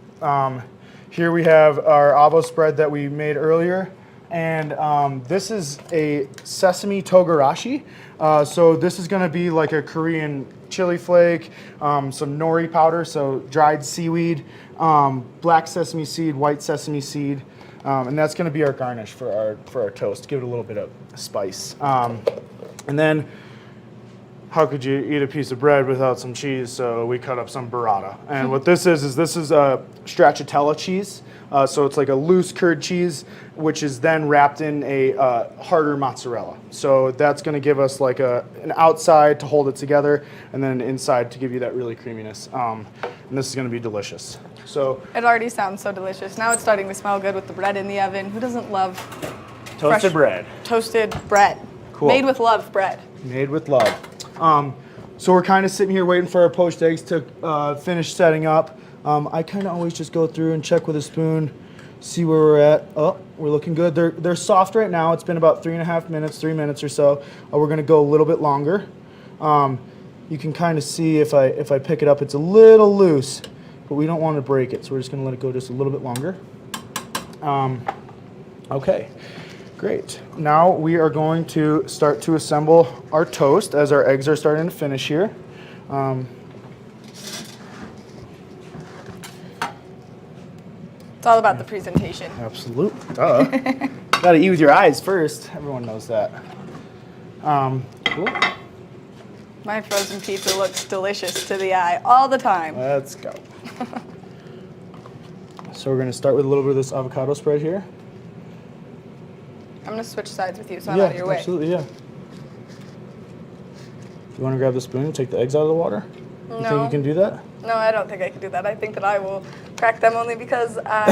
Here we have our avo spread that we made earlier, and this is a sesame togarashi. So this is gonna be like a Korean chili flake, some nori powder, so dried seaweed, black sesame seed, white sesame seed, and that's gonna be our garnish for our toast, give it a little bit of spice. And then, how could you eat a piece of bread without some cheese? So we cut up some burrata. And what this is a stracciatella cheese. So it's like a loose curd cheese, which is then wrapped in a harder mozzarella. So that's gonna give us like an outside to hold it together, and then an inside to give you that really creaminess. And this is gonna be delicious. So it already sounds so delicious. Now it's starting to smell good with the bread in the oven. Who doesn't love toasted bread? Toasted bread. Cool. Made with love bread. Made with love. So we're kind of sitting here waiting for our poached eggs to finish setting up. I kind of always just go through and check with a spoon, see where we're at. Oh, we're looking good. They're soft right now. It's been about 3.5 minutes, 3 minutes or so. We're gonna go a little bit longer. You can kind of see if I pick it up, it's a little loose, but we don't want to break it, so we're just gonna let it go just a little bit longer. Okay. Great. Now we are going to start to assemble our toast as our eggs are starting to finish here. It's all about the presentation. Absolutely. Gotta eat with your eyes first. Everyone knows that. Cool. My frozen pizza looks delicious to the eye all the time. Let's go. So we're going to start with a little bit of this avocado spread here. I'm going to switch sides with you so I'm out of your way. Absolutely, yeah. You want to grab the spoon and take the eggs out of the water? No. You think you can do that? No, I don't think I can do that. I think that I will crack them only because I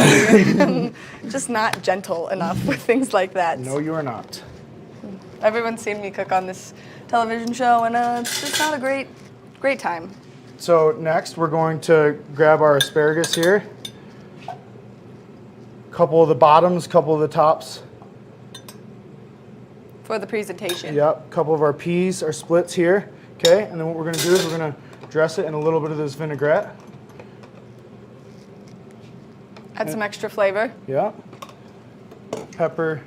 am just not gentle enough with things like that. No, you are not. Everyone's seen me cook on this television show, and it's just not a great time. So next, we're going to grab our asparagus here. Couple of the bottoms, couple of the tops. For the presentation. Yep, couple of our peas, our splits here. Okay, and then what we're gonna do is we're gonna dress it in a little bit of this vinaigrette. Add some extra flavor. Yeah. Pepper.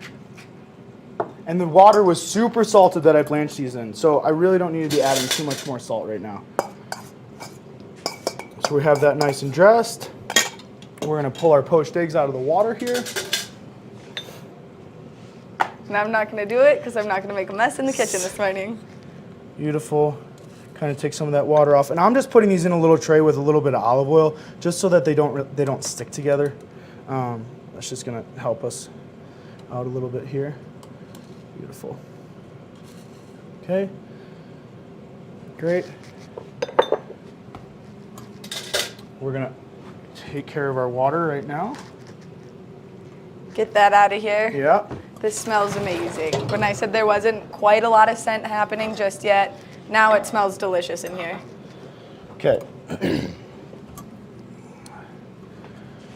And the water was super salted that I blanched these in, so I really don't need to be adding too much more salt right now. So we have that nice and dressed. We're gonna pull our poached eggs out of the water here. And I'm not gonna do it because I'm not gonna make a mess in the kitchen this morning. Beautiful. kind of take some of that water off. And I'm just putting these in a little tray with a little bit of olive oil, just so that they don't stick together. That's just gonna help us out a little bit here. Beautiful. Okay, great. We're gonna take care of our water right now. Get that out of here. Yeah. This smells amazing. When I said there wasn't quite a lot of scent happening just yet, now it smells delicious in here. Okay.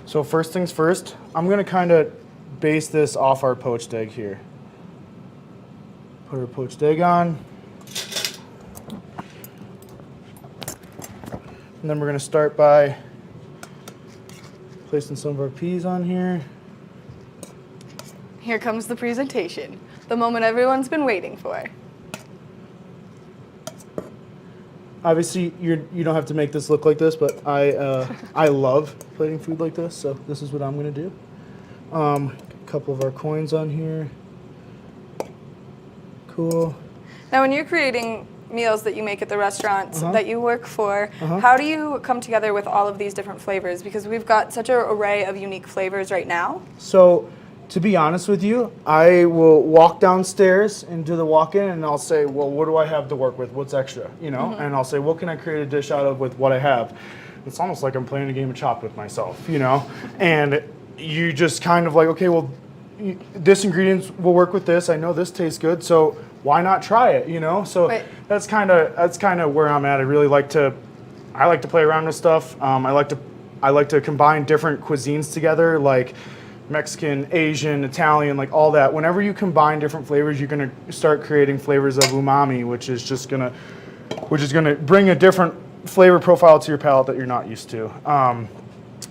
So first things first, I'm gonna kind of base this off our poached egg here. Put our poached egg on. And then we're gonna start by placing some of our peas on here. Here comes the presentation, the moment everyone's been waiting for. Obviously, you don't have to make this look like this, but I love plating food like this, so this is what I'm gonna do. A couple of our coins on here. Cool. Now, when you're creating meals that you make at the restaurants that you work for, Uh-huh. how do you come together with all of these different flavors? Because we've got such an array of unique flavors right now. So, to be honest with you, I will walk downstairs and do the walk-in, and I'll say, well, what do I have to work with? What's extra? You know, and I'll say, what can I create a dish out of with what I have? It's almost like I'm playing a game of Chopped with myself, you know? And you just kind of like, okay, well, this ingredients will work with this. I know this tastes good, so why not try it? You know, so that's kind of where I'm at. I like to play around with stuff. I like to combine different cuisines together, like Mexican, Asian, Italian, like all that. Whenever you combine different flavors, you're gonna start creating flavors of umami, which is gonna bring a different flavor profile to your palate that you're not used to.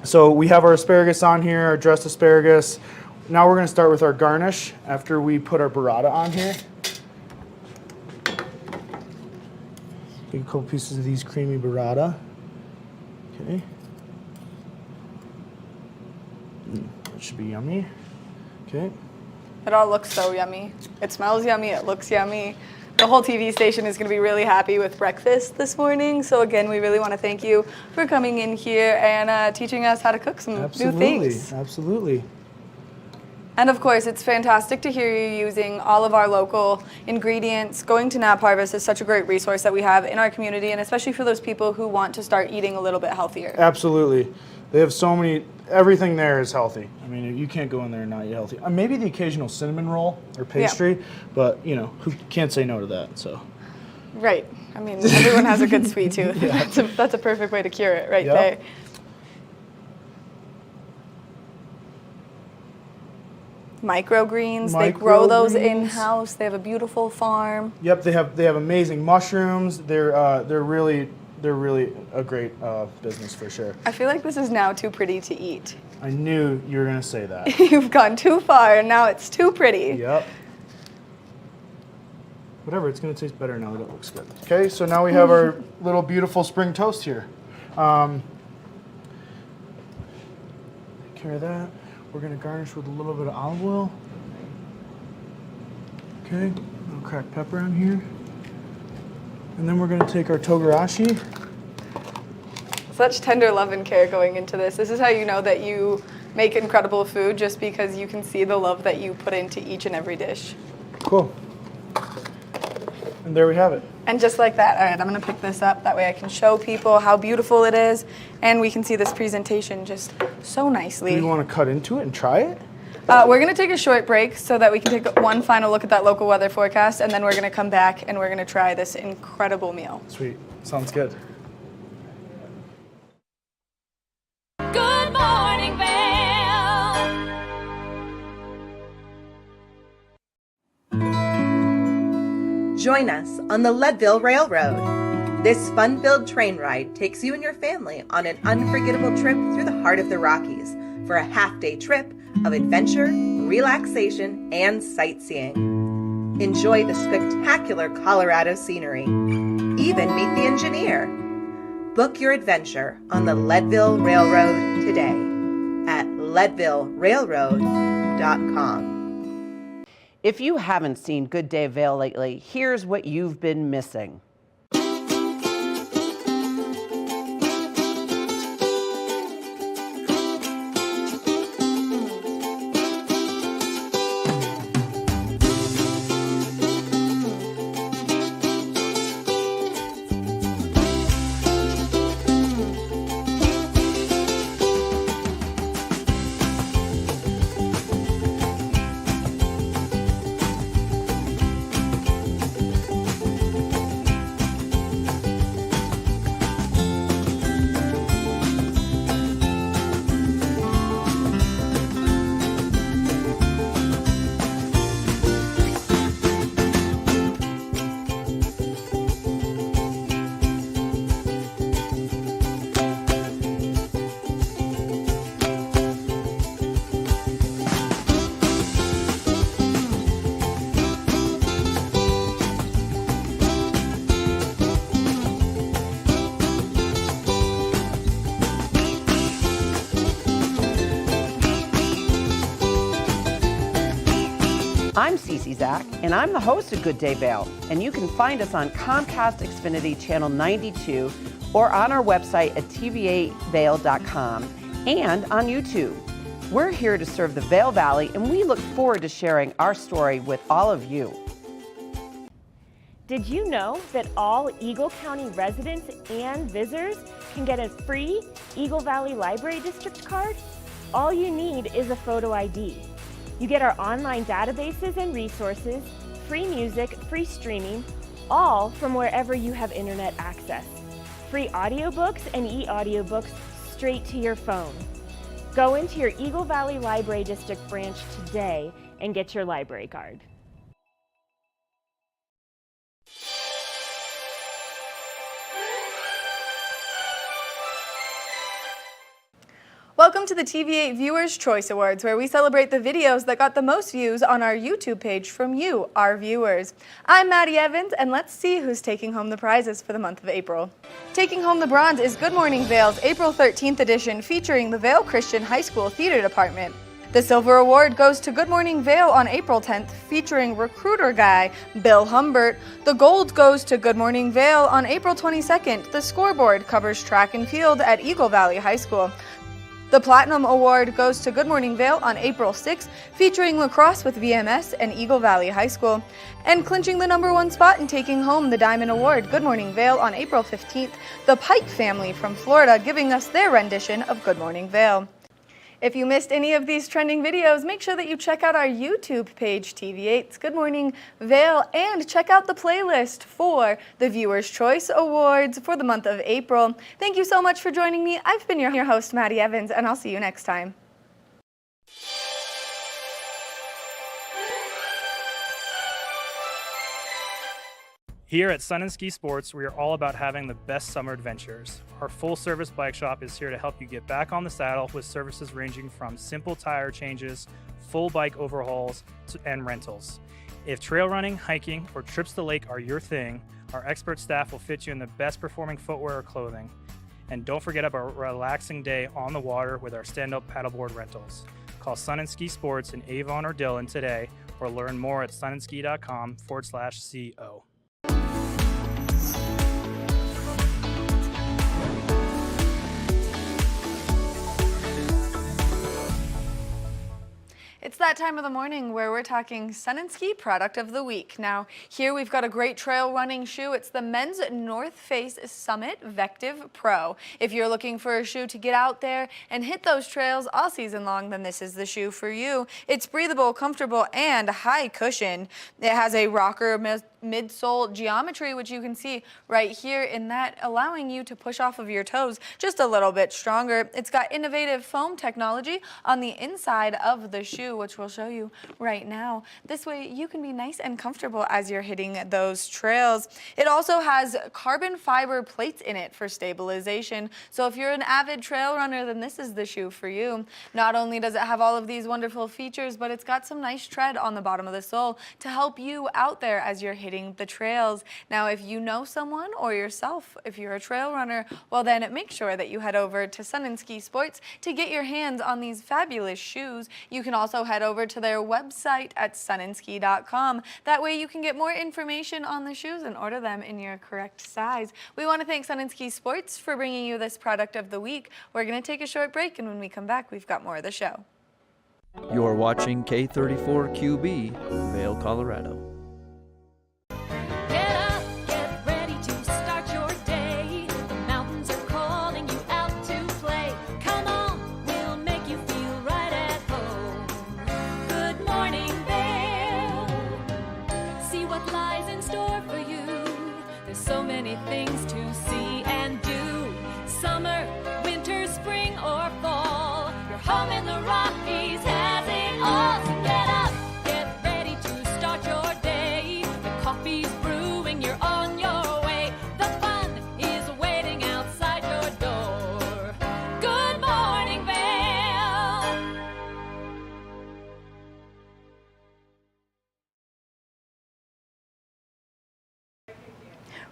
So we have our asparagus on here, our dressed asparagus. Now we're gonna start with our garnish after we put our burrata on here. Take a couple pieces of these creamy burrata. Okay. That should be yummy. Okay. It all looks so yummy. It smells yummy, it looks yummy. The whole TV station is going to be really happy with breakfast this morning. So again, we really want to thank you for coming in here and teaching us how to cook some new things. Absolutely. And of course, it's fantastic to hear you using all of our local ingredients. Going to Nap Harvest is such a great resource that we have in our community, and especially for those people who want to start eating a little bit healthier. Absolutely. They have so many, everything there is healthy. I mean, you can't go in there and not eat healthy. Maybe the occasional cinnamon roll or pastry, but you know, who can't say no to that, so. Right. I mean, everyone has a good sweet tooth. That's a perfect way to cure it right there. Microgreens, they grow those in-house. They have a beautiful farm. Yep, they have amazing mushrooms. They're really a great business for sure. I feel like this is now too pretty to eat. I knew you were gonna say that. You've gone too far, and now it's too pretty. Yep. Whatever, it's gonna taste better now that it looks good. Okay, so now we have our little beautiful spring toast here. Take care of that. We're gonna garnish with a little bit of olive oil. Okay, a little cracked pepper on here. And then we're gonna take our togarashi. Such tender love and care going into this. This is how you know that you make incredible food, just because you can see the love that you put into each and every dish. Cool. And there we have it. And just like that, all right, I'm gonna pick this up. That way I can show people how beautiful it is, and we can see this presentation just so nicely. Do you wanna cut into it and try it? We're gonna take a short break so that we can take one final look at that local weather forecast, and then we're gonna come back and we're gonna try this incredible meal. Sweet, sounds good. Good Morning Vail. Join us on the Leadville Railroad. This fun-filled train ride takes you and your family on an unforgettable trip through the heart of the Rockies for a half-day trip of adventure, relaxation, and sightseeing. Enjoy the spectacular Colorado scenery. Even meet the engineer. Book your adventure on the Leadville Railroad today at leadvillerailroad.com. If you haven't seen Good Day Vail lately, here's what you've been missing. Zach, and I'm the host of Good Day Vail. And you can find us on Comcast Xfinity Channel 92 or on our website at tv8vail.com and on YouTube. We're here to serve the Vail Valley, and we look forward to sharing our story with all of you. Did you know that all Eagle County residents and visitors can get a free Eagle Valley Library District card? All you need is a photo ID. You get our online databases and resources, free music, free streaming, all from wherever you have internet access. Free audiobooks and e-audiobooks straight to your phone. Go into your Eagle Valley Library District branch today and get your library card. Welcome to the TV8 Viewers' Choice Awards, where we celebrate the videos that got the most views on our YouTube page from you, our viewers. I'm Maddie Evans, and let's see who's taking home the prizes for the month of April. Taking home the bronze is Good Morning Vail's April 13th edition, featuring the Vail Christian High School Theater Department. The silver award goes to Good Morning Vail on April 10th, featuring recruiter guy Bill Humbert. The gold goes to Good Morning Vail on April 22nd. The scoreboard covers track and field at Eagle Valley High School. The Platinum Award goes to Good Morning Vail on April 6th, featuring lacrosse with VMS and Eagle Valley High School. And clinching the #1 spot and taking home the Diamond Award, Good Morning Vail on April 15th, the Pike family from Florida giving us their rendition of Good Morning Vail. If you missed any of these trending videos, make sure that you check out our YouTube page, TV8's Good Morning Vail, and check out the playlist for the Viewers' Choice Awards for the month of April. Thank you so much for joining me. I've been your host, Maddie Evans, and I'll see you next time. Here at Sun and Ski Sports, we are all about having the best summer adventures. Our full-service bike shop is here to help you get back on the saddle with services ranging from simple tire changes, full bike overhauls, and rentals. If trail running, hiking, or trips to the lake are your thing, our expert staff will fit you in the best performing footwear or clothing. And don't forget about a relaxing day on the water with our stand-up paddleboard rentals. Call Sun and Ski Sports in Avon or Dillon today, or learn more at sunandski.com/CO. It's that time of the morning where we're talking Sun and Ski Product of the Week. Now, here we've got a great trail running shoe. It's the men's North Face Summit Vective Pro. If you're looking for a shoe to get out there and hit those trails all season long, then this is the shoe for you. It's breathable, comfortable, and high cushion. It has a rocker midsole geometry, which you can see right here in that, allowing you to push off of your toes just a little bit stronger. It's got innovative foam technology on the inside of the shoe, which we'll show you right now. This way you can be nice and comfortable as you're hitting those trails. It also has carbon fiber plates in it for stabilization. So if you're an avid trail runner, then this is the shoe for you. Not only does it have all of these wonderful features, but it's got some nice tread on the bottom of the sole to help you out there as you're hitting the trails. Now, if you know someone or yourself, if you're a trail runner, well then make sure that you head over to Sun and Ski Sports to get your hands on these fabulous shoes. You can also head over to their website at sunandski.com. That way you can get more information on the shoes and order them in your correct size. We want to thank Sun and Ski Sports for bringing you this product of the week. We're going to take a short break, and when we come back, we've got more of the show. You're watching K34QB, Vail, Colorado. Get up, get ready to start your day. The mountains are calling you out to play. Come on, we'll make you feel right at home. Good morning, Vail. See what lies in store for you. There's so many things to see and do. Summer, winter, spring, or fall. Your home in the Rockies has it all. So get up, get ready to start your day. The coffee's brewing, you're on your way. The fun is waiting outside your door. Good morning, Vail.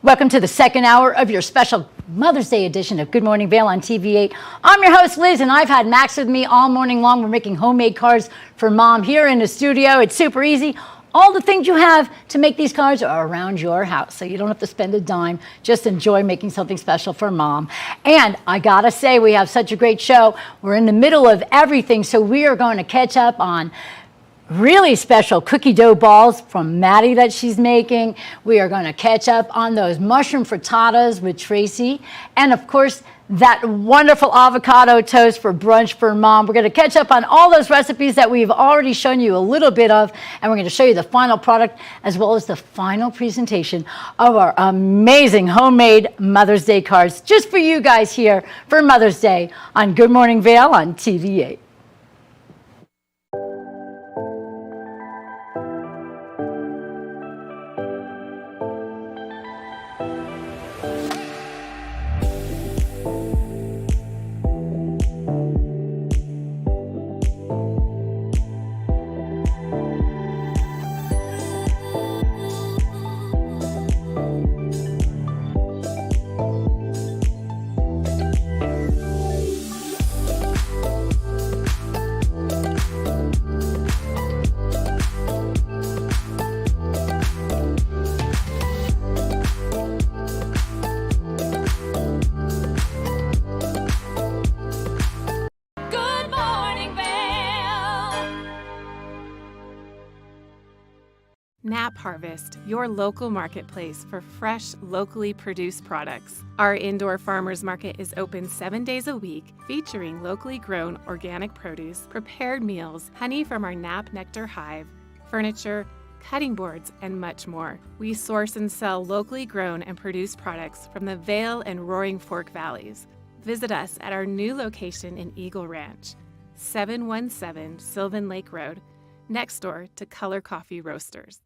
Welcome to the second hour of your special Mother's Day edition of Good Morning Vail on TV8. I'm your host, Liz, and I've had Max with me all morning long. We're making homemade cards for Mom here in the studio. It's super easy. All the things you have to make these cards are around your house, so you don't have to spend a dime. Just enjoy making something special for mom. And I gotta say, we have such a great show. We're in the middle of everything, so we are going to catch up on really special cookie dough balls from Maddie that she's making. We are going to catch up on those mushroom frittatas with Tracy. And of course, that wonderful avocado toast for brunch for mom. We're going to catch up on all those recipes that we've already shown you a little bit of. And we're going to show you the final product as well as the final presentation of our amazing homemade Mother's Day cards just for you guys here for Mother's Day on Good Morning Vail on TV8. Good Morning Vail. Nap Harvest, your local marketplace for fresh, locally produced products. Our indoor farmers market is open 7 days a week, featuring locally grown organic produce, prepared meals, honey from our Nap Nectar hive, furniture, cutting boards, and much more. We source and sell locally grown and produced products from the Vail and Roaring Fork Valleys. Visit us at our new location in Eagle Ranch, 717 Sylvan Lake Road, next door to Color Coffee Roasters.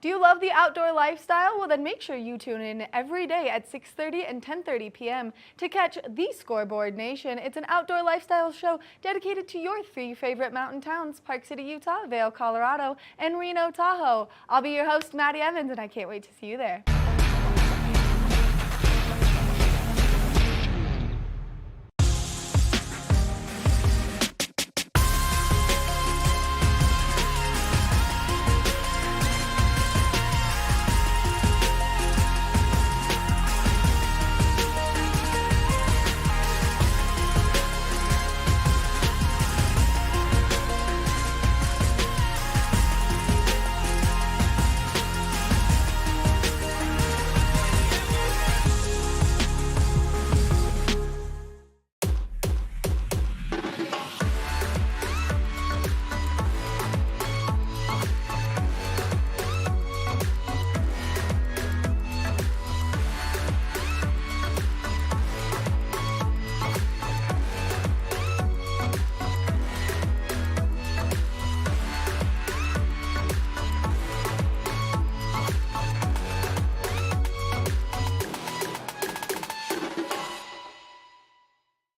Do you love the outdoor lifestyle? Well, then make sure you tune in every day at 6:30 and 10:30 p.m. to catch The Scoreboard Nation. It's an outdoor lifestyle show dedicated to your 3 favorite mountain towns: Park City, Utah, Vail, Colorado, and Reno, Tahoe. I'll be your host, Maddie Evans, and I can't wait to see you there.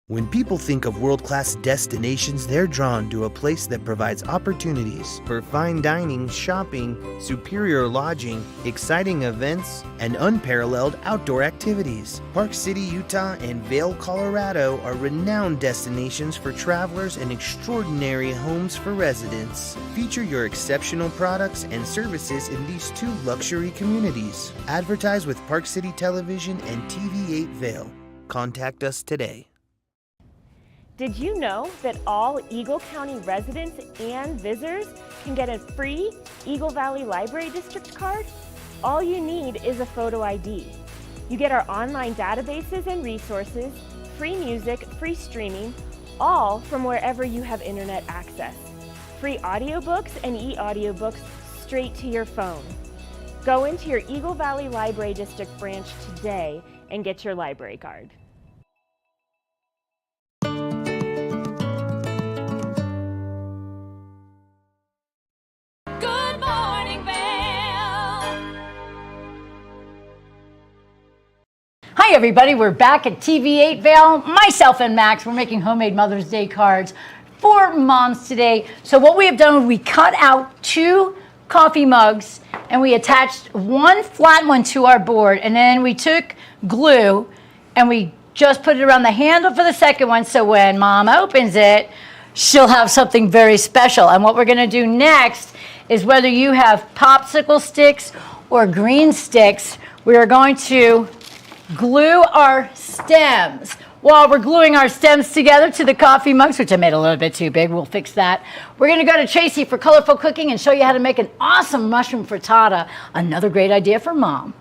When people think of world-class destinations, they're drawn to a place that provides opportunities for fine dining, shopping, superior lodging, exciting events, and unparalleled outdoor activities. Park City, Utah, and Vail, Colorado are renowned destinations for travelers and extraordinary homes for residents. Feature your exceptional products and services in these 2 luxury communities. Advertise with Park City Television and TV8 Vail. Contact us today. Did you know that all Eagle County residents and visitors can get a free Eagle Valley Library District card? All you need is a photo ID. You get our online databases and resources, free music, free streaming, all from wherever you have internet access. Free audiobooks and e-audiobooks straight to your phone. Go into your Eagle Valley Library District branch today and get your library card. Good Morning Vail. Hi everybody, we're back at TV8 Vail. Myself and Max, we're making homemade Mother's Day cards for moms today. So what we have done, we cut out 2 coffee mugs and we attached one flat one to our board, and then we took glue and we just put it around the handle for the second one, so when mom opens it, she'll have something very special. And what we're gonna do next is whether you have popsicle sticks or green sticks, we are going to glue our stems. While we're gluing our stems together to the coffee mugs, which I made a little bit too big, we'll fix that. We're going to go to Tracy for colorful cooking and show you how to make an awesome mushroom frittata. Another great idea for mom.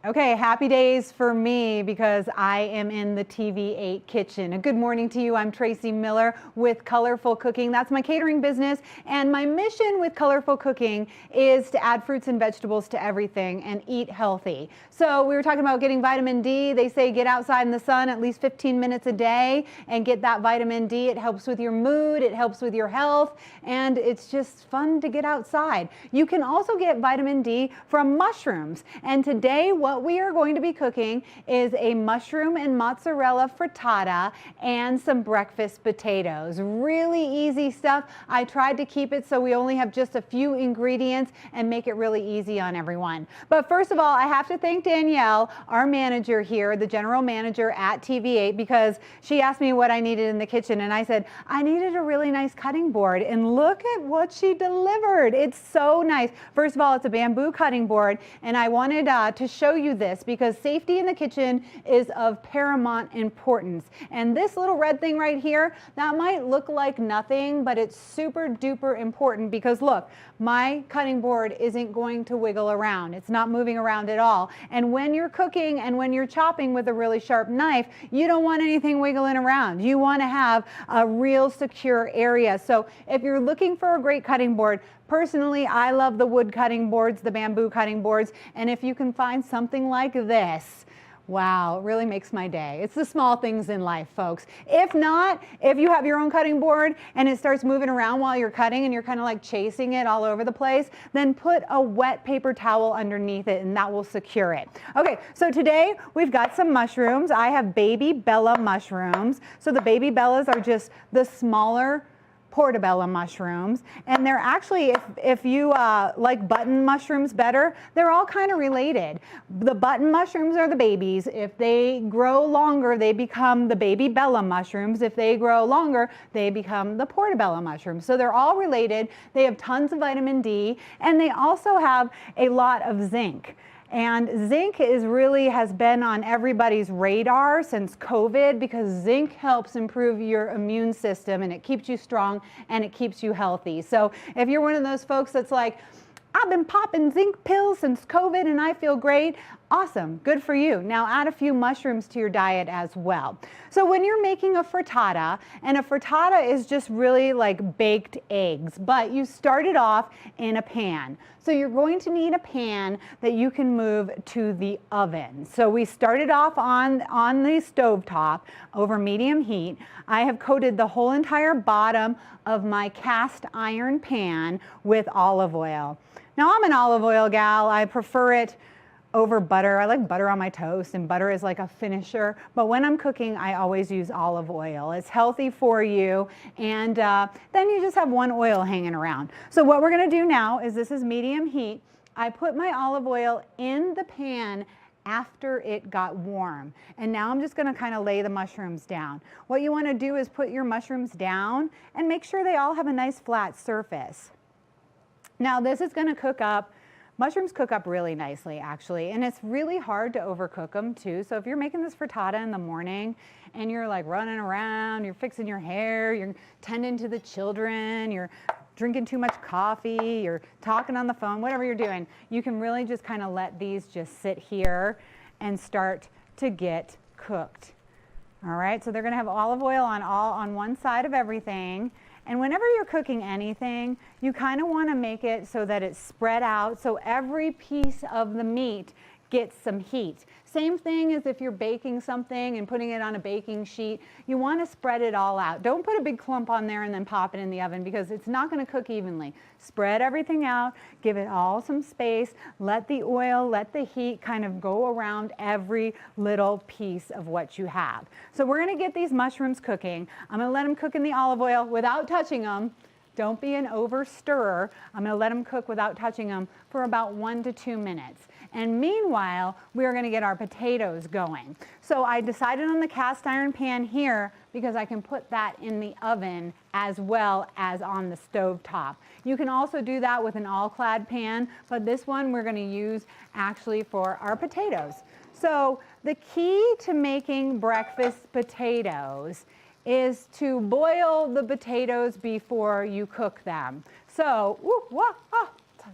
Okay, happy days for me because I am in the TV8 kitchen. And good morning to you. I'm Tracy Miller with Colorful Cooking. That's my catering business. And my mission with Colorful Cooking is to add fruits and vegetables to everything and eat healthy. So we were talking about getting vitamin D. They say get outside in the sun at least 15 minutes a day and get that vitamin D. It helps with your mood. It helps with your health. And it's just fun to get outside. You can also get vitamin D from mushrooms. And today, what we are going to be cooking is a mushroom and mozzarella frittata and some breakfast potatoes. Really easy stuff. I tried to keep it so we only have just a few ingredients and make it really easy on everyone. But first of all, I have to thank Danielle, our manager here, the general manager at TV8, because she asked me what I needed in the kitchen, and I said, I needed a really nice cutting board, and look at what she delivered. It's so nice. First of all, it's a bamboo cutting board, and I wanted to show you this because safety in the kitchen is of paramount importance. And this little red thing right here, that might look like nothing, but it's super duper important because look, my cutting board isn't going to wiggle around. It's not moving around at all. And when you're cooking and when you're chopping with a really sharp knife, you don't want anything wiggling around. You want to have a real secure area. So if you're looking for a great cutting board, personally, I love the wood cutting boards, the bamboo cutting boards, and if you can find something like this, wow, it really makes my day. It's the small things in life, folks. If not, if you have your own cutting board and it starts moving around while you're cutting and you're kind of like chasing it all over the place, then put a wet paper towel underneath it and that will secure it. Okay, so today we've got some mushrooms. I have baby Bella mushrooms. So the baby Bellas are just the smaller portobello mushrooms, and they're actually, if you like button mushrooms better, they're all kind of related. The button mushrooms are the babies. If they grow longer, they become the baby Bella mushrooms. If they grow longer, they become the portobello mushrooms. So they're all related. They have tons of vitamin D, and they also have a lot of zinc. And zinc has been on everybody's radar since COVID because zinc helps improve your immune system and it keeps you strong and it keeps you healthy. So if you're one of those folks that's like, I've been popping zinc pills since COVID and I feel great, awesome, good for you. Now add a few mushrooms to your diet as well. So when you're making a frittata, and a frittata is just really like baked eggs, but you start it off in a pan. So you're going to need a pan that you can move to the oven. So we started off on the stovetop over medium heat. I have coated the whole entire bottom of my cast iron pan with olive oil. Now I'm an olive oil gal. I prefer it over butter. I like butter on my toast, and butter is like a finisher. But when I'm cooking, I always use olive oil. It's healthy for you, and then you just have one oil hanging around. So what we're gonna do now is, this is medium heat. I put my olive oil in the pan after it got warm. And now I'm just gonna kind of lay the mushrooms down. What you wanna do is put your mushrooms down and make sure they all have a nice flat surface. Now this is gonna cook up. Mushrooms cook up really nicely, actually, and it's really hard to overcook them too. So if you're making this frittata in the morning and you're like running around, you're fixing your hair, you're tending to the children, you're drinking too much coffee, you're talking on the phone, whatever you're doing, you can really just kind of let these just sit here and start to get cooked. All right, so they're gonna have olive oil on one side of everything. And whenever you're cooking anything, you kind of want to make it so that it's spread out so every piece of the meat gets some heat. Same thing as if you're baking something and putting it on a baking sheet. You want to spread it all out. Don't put a big clump on there and then pop it in the oven because it's not going to cook evenly. Spread everything out, give it all some space, let the oil, let the heat kind of go around every little piece of what you have. So we're going to get these mushrooms cooking. I'm going to let them cook in the olive oil without touching them. Don't be an over stirrer. I'm going to let them cook without touching them for about 1 to 2 minutes. And meanwhile, we are going to get our potatoes going. So I decided on the cast iron pan here because I can put that in the oven as well as on the stove top. You can also do that with an all-clad pan, but this one we're going to use actually for our potatoes. So the key to making breakfast potatoes is to boil the potatoes before you cook them. So,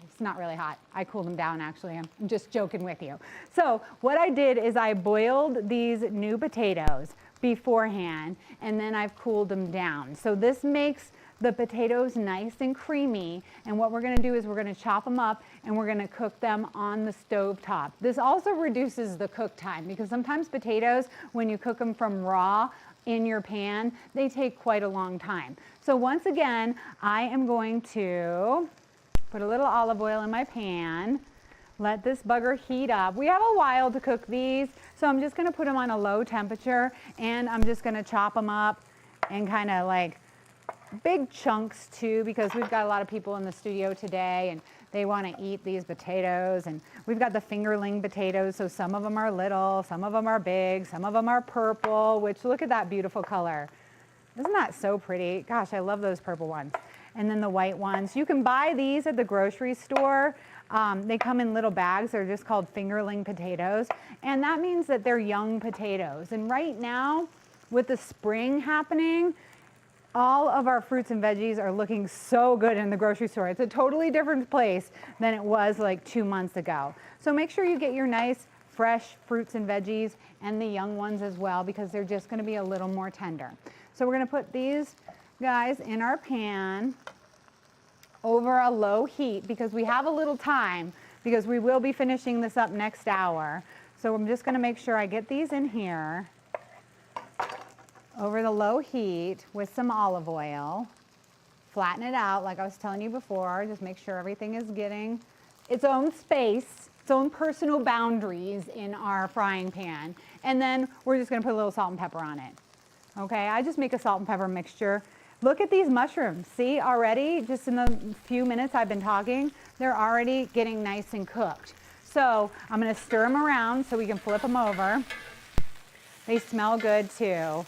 it's not really hot. I cooled them down actually. I'm just joking with you. So what I did is I boiled these new potatoes beforehand, and then I've cooled them down. So this makes the potatoes nice and creamy, and what we're going to do is we're going to chop them up and we're going to cook them on the stove top. This also reduces the cook time because sometimes potatoes, when you cook them from raw in your pan, they take quite a long time. So once again, I am going to put a little olive oil in my pan, let this bugger heat up. We have a while to cook these, so I'm just going to put them on a low temperature, and I'm just going to chop them up and kind of like big chunks too, because we've got a lot of people in the studio today and they want to eat these potatoes. And we've got the fingerling potatoes, so some of them are little, some of them are big, some of them are purple, which look at that beautiful color. Isn't that so pretty? Gosh, I love those purple ones. And then the white ones. You can buy these at the grocery store. They come in little bags. They're just called fingerling potatoes. And that means that they're young potatoes. And right now, with the spring happening, all of our fruits and veggies are looking so good in the grocery store. It's a totally different place than it was like 2 months ago. So make sure you get your nice fresh fruits and veggies and the young ones as well, because they're just going to be a little more tender. So we're going to put these guys in our pan over a low heat because we have a little time, because we will be finishing this up next hour. So I'm just going to make sure I get these in here over the low heat with some olive oil. Flatten it out like I was telling you before. Just make sure everything is getting its own space, its own personal boundaries in our frying pan. And then we're just going to put a little salt and pepper on it. Okay, I just make a salt and pepper mixture. Look at these mushrooms. See, already, just in the few minutes I've been talking, they're already getting nice and cooked. So I'm going to stir them around so we can flip them over. They smell good too.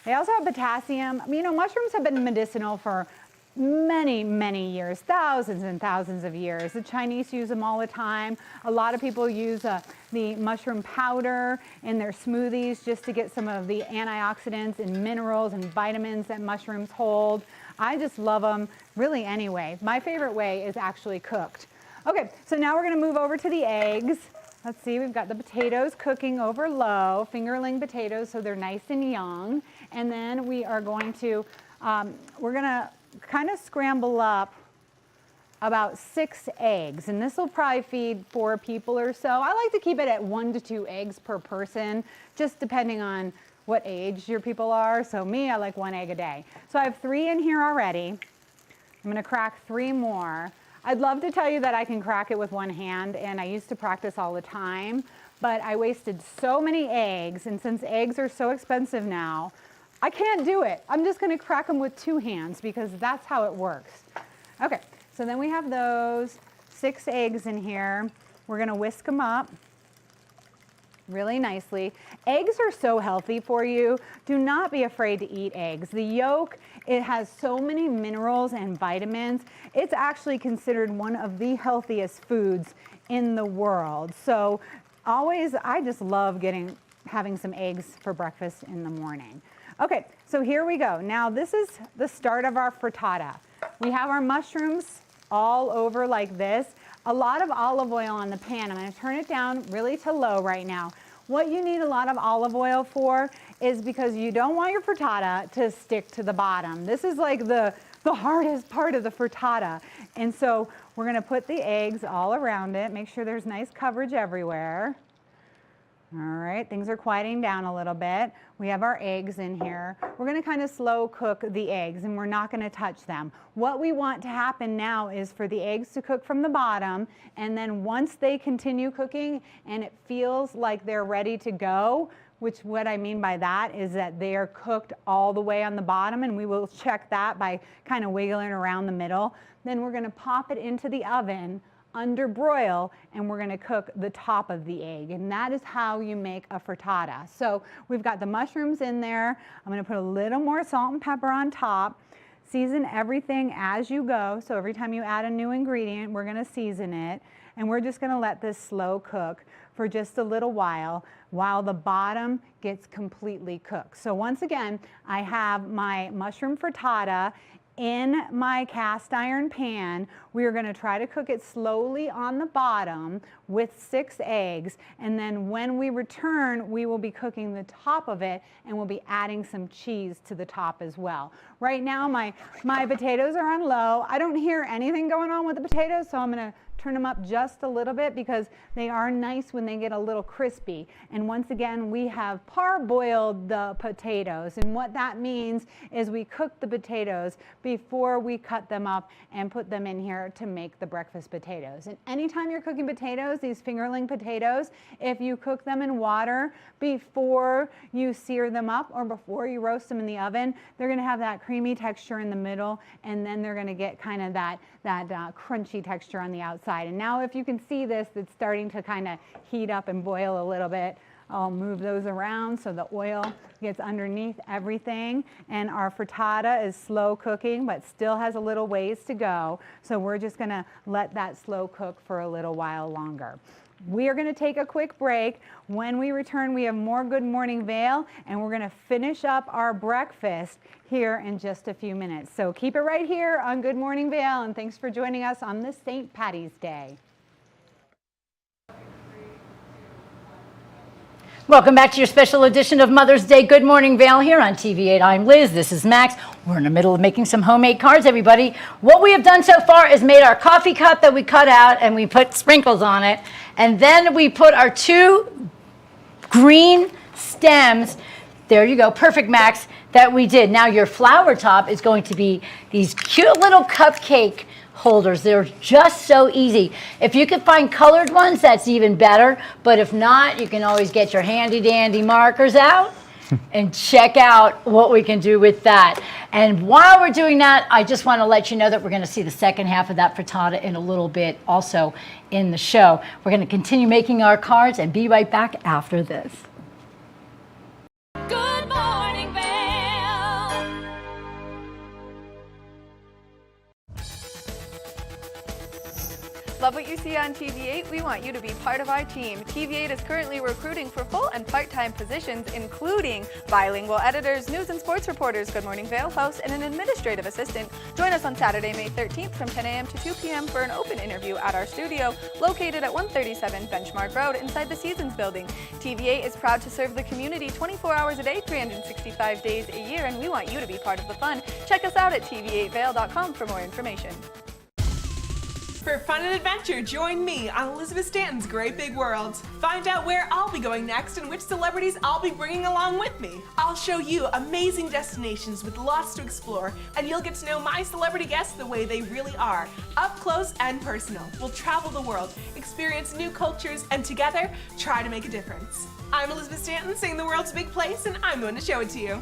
They also have potassium. You know, mushrooms have been medicinal for many, many years, thousands and thousands of years. The Chinese use them all the time. A lot of people use the mushroom powder in their smoothies just to get some of the antioxidants and minerals and vitamins that mushrooms hold. I just love them really anyway. My favorite way is actually cooked. Okay, so now we're going to move over to the eggs. Let's see, we've got the potatoes cooking over low, fingerling potatoes, so they're nice and young. And then we are going to, we're going to kind of scramble up about 6 eggs. And this will probably feed 4 people or so. I like to keep it at 1 to 2 eggs per person, just depending on what age your people are. So me, I like 1 egg a day. So I have 3 in here already. I'm going to crack 3 more. I'd love to tell you that I can crack it with 1 hand, and I used to practice all the time, but I wasted so many eggs, and since eggs are so expensive now, I can't do it. I'm just gonna crack them with 2 hands because that's how it works. Okay, so then we have those 6 eggs in here. We're gonna whisk them up really nicely. Eggs are so healthy for you. Do not be afraid to eat eggs. The yolk, it has so many minerals and vitamins. It's actually considered one of the healthiest foods in the world. So always, I just love having some eggs for breakfast in the morning. Okay, so here we go. Now this is the start of our frittata. We have our mushrooms all over like this. A lot of olive oil on the pan. I'm going to turn it down really to low right now. What you need a lot of olive oil for is because you don't want your frittata to stick to the bottom. This is like the hardest part of the frittata. And so we're going to put the eggs all around it. Make sure there's nice coverage everywhere. All right, things are quieting down a little bit. We have our eggs in here. We're going to kind of slow cook the eggs, and we're not going to touch them. What we want to happen now is for the eggs to cook from the bottom, and then once they continue cooking and it feels like they're ready to go, which what I mean by that is that they are cooked all the way on the bottom, and we will check that by kind of wiggling around the middle. Then we're going to pop it into the oven under broil, and we're going to cook the top of the egg, and that is how you make a frittata. So we've got the mushrooms in there. I'm going to put a little more salt and pepper on top. Season everything as you go, so every time you add a new ingredient, we're going to season it, and we're just going to let this slow cook for just a little while the bottom gets completely cooked. So once again, I have my mushroom frittata in my cast iron pan. We are going to try to cook it slowly on the bottom with 6 eggs, and then when we return, we will be cooking the top of it, and we'll be adding some cheese to the top as well. Right now my potatoes are on low. I don't hear anything going on with the potatoes, so I'm going to turn them up just a little bit because they are nice when they get a little crispy. And once again, we have parboiled the potatoes, and what that means is we cook the potatoes before we cut them up and put them in here to make the breakfast potatoes. And anytime you're cooking potatoes, these fingerling potatoes, if you cook them in water before you sear them up or before you roast them in the oven, they're going to have that creamy texture in the middle, and then they're going to get kind of that crunchy texture on the outside. And now if you can see this, it's starting to kind of heat up and boil a little bit. I'll move those around so the oil gets underneath everything. And our frittata is slow cooking, but still has a little ways to go. So we're just going to let that slow cook for a little while longer. We are going to take a quick break. When we return, we have more Good Morning Vail, and we're going to finish up our breakfast here in just a few minutes. So keep it right here on Good Morning Vail, and thanks for joining us on this St. Patty's Day. Welcome back to your special edition of Mother's Day Good Morning Vail here on TV8. I'm Liz. This is Max. We're in the middle of making some homemade cards, everybody. What we have done so far is made our coffee cup that we cut out and we put sprinkles on it. And then we put our 2 green stems. There you go. Perfect, Max, that we did. Now your flower top is going to be these cute little cupcake holders. They're just so easy. If you can find colored ones, that's even better. But if not, you can always get your handy dandy markers out and check out what we can do with that. And while we're doing that, I just want to let you know that we're going to see the second half of that frittata in a little bit also in the show. We're going to continue making our cards and be right back after this. Good Morning Vail. Love what you see on TV8? We want you to be part of our team. TV8 is currently recruiting for full and part-time positions, including bilingual editors, news and sports reporters, Good Morning Vail host, and an administrative assistant. Join us on Saturday, May 13th from 10 a.m. to 2 p.m. for an open interview at our studio located at 137 Benchmark Road inside the Seasons building. TV8 is proud to serve the community 24 hours a day, 365 days a year, and we want you to be part of the fun. Check us out at tv8vail.com for more information. For fun and adventure, join me on Elizabeth Stanton's Great Big World. Find out where I'll be going next and which celebrities I'll be bringing along with me. I'll show you amazing destinations with lots to explore, and you'll get to know my celebrity guests the way they really are, up close and personal. We'll travel the world, experience new cultures, and together, try to make a difference. I'm Elizabeth Stanton, saying the world's a big place, and I'm going to show it to you.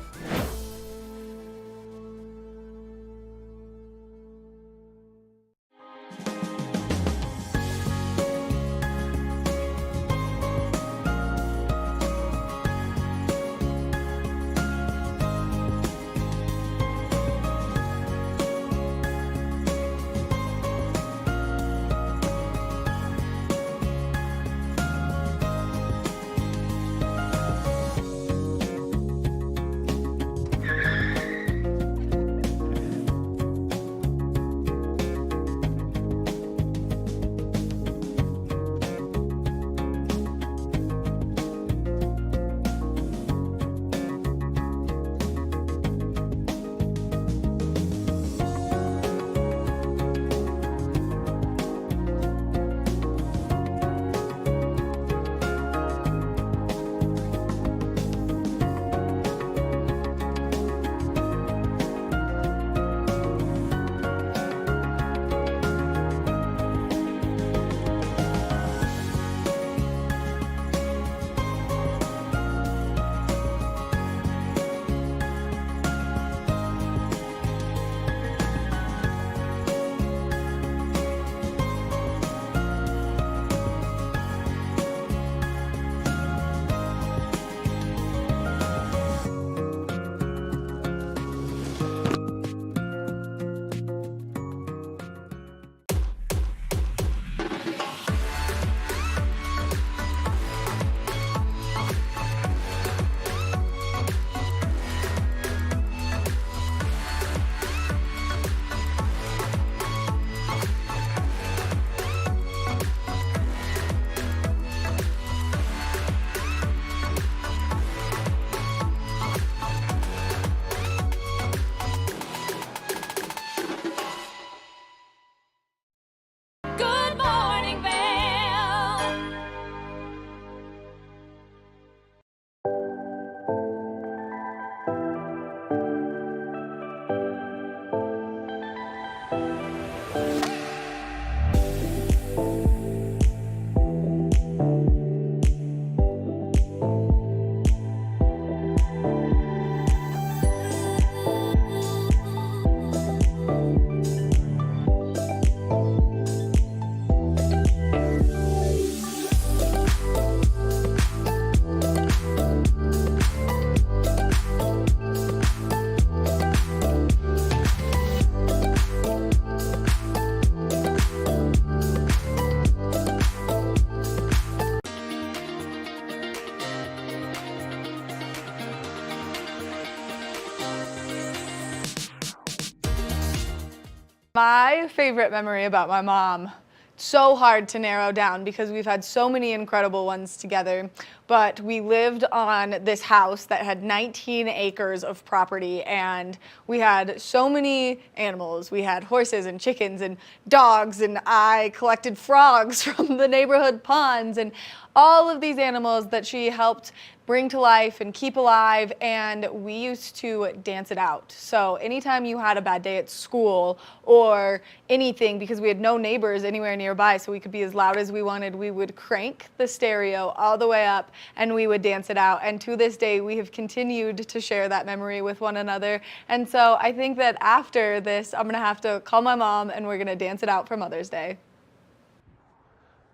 My favorite memory about my mom, so hard to narrow down because we've had so many incredible ones together, but we lived on this house that had 19 acres of property, and we had so many animals. We had horses and chickens and dogs, and I collected frogs from the neighborhood ponds, and all of these animals that she helped bring to life and keep alive, and we used to dance it out. So anytime you had a bad day at school or anything, because we had no neighbors anywhere nearby, so we could be as loud as we wanted, we would crank the stereo all the way up and we would dance it out. And to this day, we have continued to share that memory with one another. And so I think that after this, I'm gonna have to call my mom and we're gonna dance it out for Mother's Day.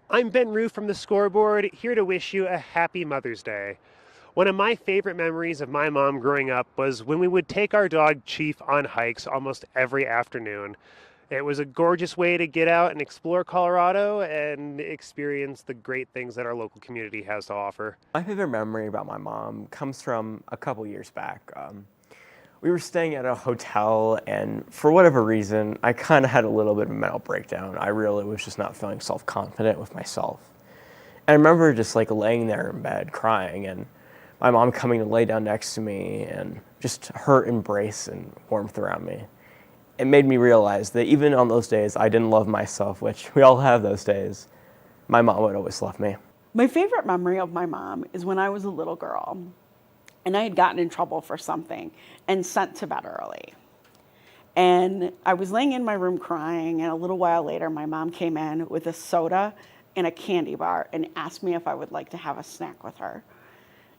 I'm Ben Roof from the Scoreboard, here to wish you a happy Mother's Day. One of my favorite memories of my mom growing up was when we would take our dog Chief on hikes almost every afternoon. It was a gorgeous way to get out and explore Colorado and experience the great things that our local community has to offer. My favorite memory about my mom comes from a couple years back. We were staying at a hotel, and for whatever reason, I kind of had a little bit of a mental breakdown. I really was just not feeling self-confident with myself. And I remember just like laying there in bed crying, and my mom coming to lay down next to me, and just her embrace and warmth around me. It made me realize that even on those days I didn't love myself, which we all have those days, my mom would always love me. My favorite memory of my mom is when I was a little girl and I had gotten in trouble for something and sent to bed early. And I was laying in my room crying, and a little while later my mom came in with a soda and a candy bar and asked me if I would like to have a snack with her.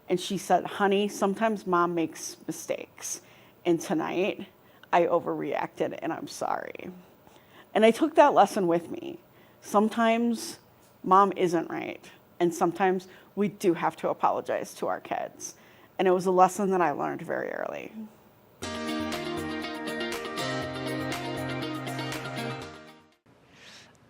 And she said, "Honey, sometimes mom makes mistakes, and tonight I overreacted and I'm sorry." And I took that lesson with me. Sometimes mom isn't right, and sometimes we do have to apologize to our kids. And it was a lesson that I learned very early.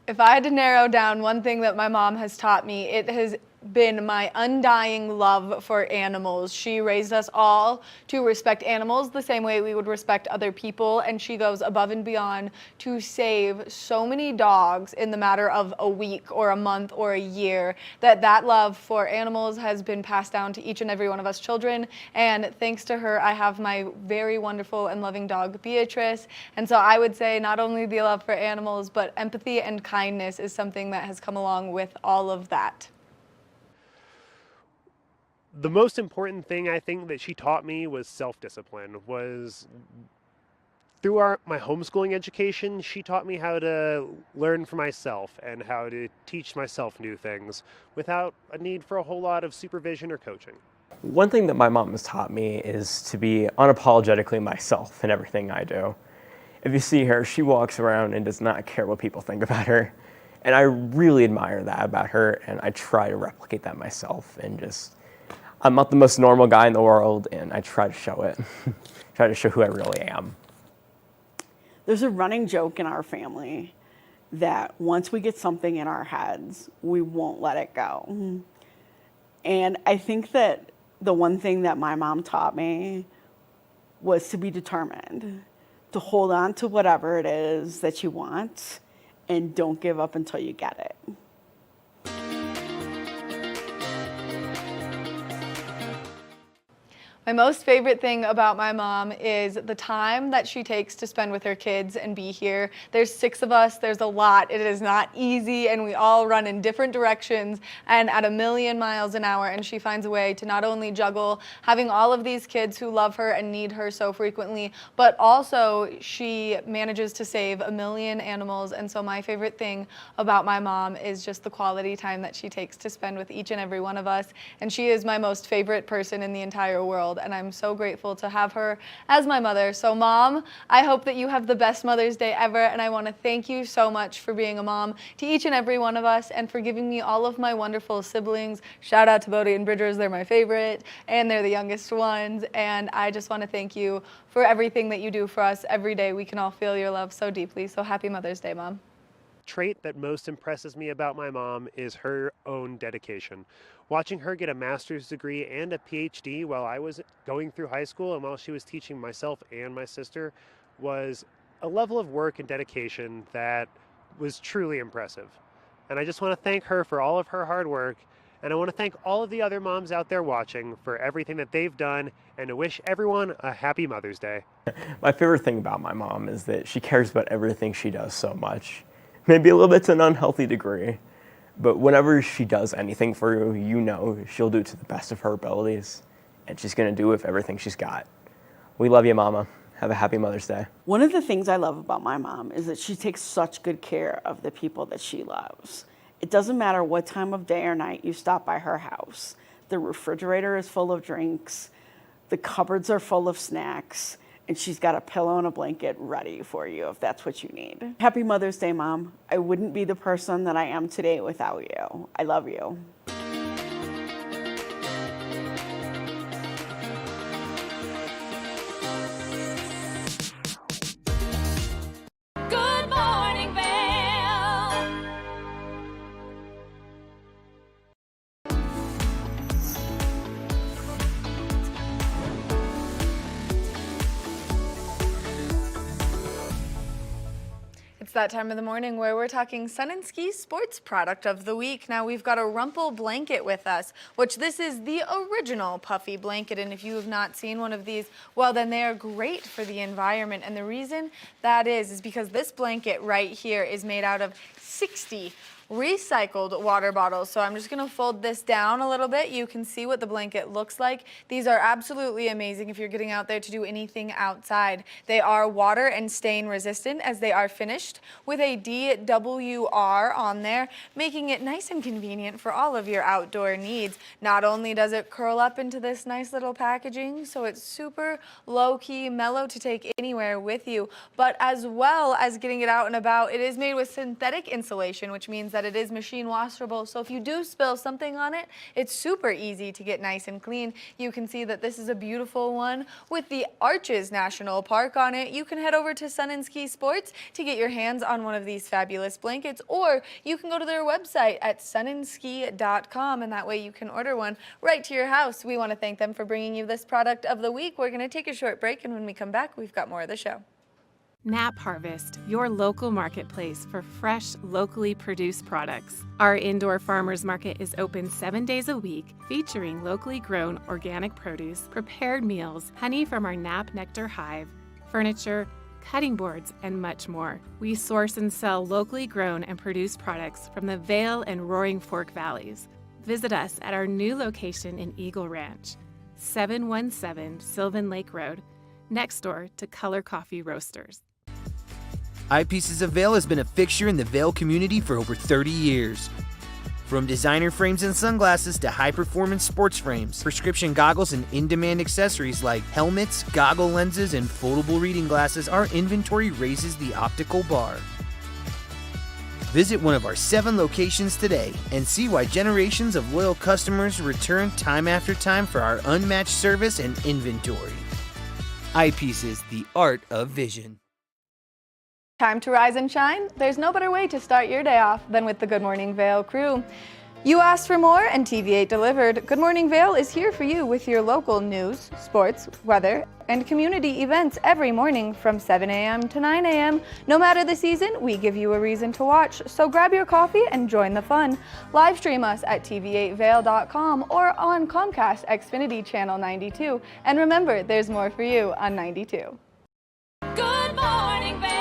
If I had to narrow down one thing that my mom has taught me, it has been my undying love for animals. She raised us all to respect animals the same way we would respect other people, and she goes above and beyond to save so many dogs in the matter of a week or a month or a year, that love for animals has been passed down to each and every one of us children. And thanks to her, I have my very wonderful and loving dog, Beatrice. And so I would say not only the love for animals, but empathy and kindness is something that has come along with all of that. The most important thing I think that she taught me was self-discipline. Was through my homeschooling education, she taught me how to learn for myself and how to teach myself new things without a need for a whole lot of supervision or coaching. One thing that my mom has taught me is to be unapologetically myself in everything I do. If you see her, she walks around and does not care what people think about her. And I really admire that about her, and I try to replicate that myself. And I'm not the most normal guy in the world, and I try to show it. Try to show who I really am. There's a running joke in our family that once we get something in our heads, we won't let it go. And I think that the one thing that my mom taught me was to be determined, to hold on to whatever it is that you want, and don't give up until you get it. My most favorite thing about my mom is the time that she takes to spend with her kids and be here. There's 6 of us, there's a lot. It is not easy, and we all run in different directions and at a million miles an hour, and she finds a way to not only juggle having all of these kids who love her and need her so frequently, but also she manages to save a million animals. And so my favorite thing about my mom is just the quality time that she takes to spend with each and every one of us. And she is my most favorite person in the entire world, and I'm so grateful to have her as my mother. So Mom, I hope that you have the best Mother's Day ever, and I want to thank you so much for being a mom to each and every one of us and for giving me all of my wonderful siblings. Shout out to Bodie and Bridgers, they're my favorite, and they're the youngest ones. And I just want to thank you for everything that you do for us every day. We can all feel your love so deeply. So happy Mother's Day, Mom. Trait that most impresses me about my mom is her own dedication. Watching her get a master's degree and a PhD while I was going through high school and while she was teaching myself and my sister was a level of work and dedication that was truly impressive. And I just want to thank her for all of her hard work. And I want to thank all of the other moms out there watching for everything that they've done, and to wish everyone a happy Mother's Day. My favorite thing about my mom is that she cares about everything she does so much. Maybe a little bit to an unhealthy degree, but whenever she does anything for you, you know she'll do it to the best of her abilities, and she's going to do it with everything she's got. We love you, Mama. Have a happy Mother's Day. One of the things I love about my mom is that she takes such good care of the people that she loves. It doesn't matter what time of day or night you stop by her house. The refrigerator is full of drinks, the cupboards are full of snacks, and she's got a pillow and a blanket ready for you if that's what you need. Happy Mother's Day, Mom. I wouldn't be the person that I am today without you. I love you. Good Morning Vail. It's that time of the morning where we're talking Sun and Ski Sports Product of the Week. Now we've got a Rumple blanket with us, which this is the original puffy blanket. And if you have not seen one of these, well, then they are great for the environment. And the reason that is because this blanket right here is made out of 60 recycled water bottles. So I'm just going to fold this down a little bit. You can see what the blanket looks like. These are absolutely amazing if you're getting out there to do anything outside. They are water and stain resistant as they are finished with a DWR on there, making it nice and convenient for all of your outdoor needs. Not only does it curl up into this nice little packaging, so it's super low-key, mellow to take anywhere with you, but as well as getting it out and about, it is made with synthetic insulation, which means that it is machine washable. So if you do spill something on it, it's super easy to get nice and clean. You can see that this is a beautiful one with the Arches National Park on it. You can head over to Sun and Ski Sports to get your hands on one of these fabulous blankets, or you can go to their website at sunandski.com, and that way you can order one right to your house. We want to thank them for bringing you this product of the week. We're going to take a short break, and when we come back, we've got more of the show. Nap Harvest, your local marketplace for fresh, locally produced products. Our indoor farmers market is open 7 days a week, featuring locally grown organic produce, prepared meals, honey from our Nap Nectar hive, furniture, cutting boards, and much more. We source and sell locally grown and produced products from the Vail and Roaring Fork Valleys. Visit us at our new location in Eagle Ranch, 717 Sylvan Lake Road, next door to Color Coffee Roasters. Eyepieces of Vail has been a fixture in the Vail community for over 30 years. From designer frames and sunglasses to high-performance sports frames, prescription goggles, and in-demand accessories like helmets, goggle lenses, and foldable reading glasses, our inventory raises the optical bar. Visit one of our 7 locations today and see why generations of loyal customers return time after time for our unmatched service and inventory. Eyepieces, the art of vision. Time to rise and shine? There's no better way to start your day off than with the Good Morning Vail crew. You asked for more and TV8 delivered. Good Morning Vail is here for you with your local news, sports, weather, and community events every morning from 7 a.m. to 9 a.m. No matter the season, we give you a reason to watch, so grab your coffee and join the fun. Live stream us at tv8vail.com or on Comcast Xfinity Channel 92. And remember, there's more for you on 92. Good Morning Vail.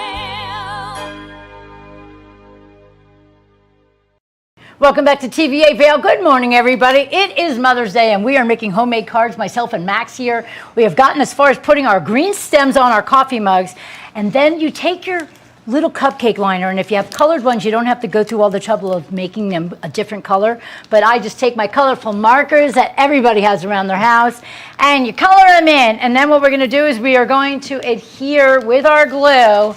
Welcome back to TVA Vail. Good morning, everybody. It is Mother's Day, and we are making homemade cards, myself and Max here. We have gotten as far as putting our green stems on our coffee mugs, and then you take your little cupcake liner, and if you have colored ones, you don't have to go through all the trouble of making them a different color. But I just take my colorful markers that everybody has around their house, and you color them in. And then what we're going to do is we are going to adhere with our glue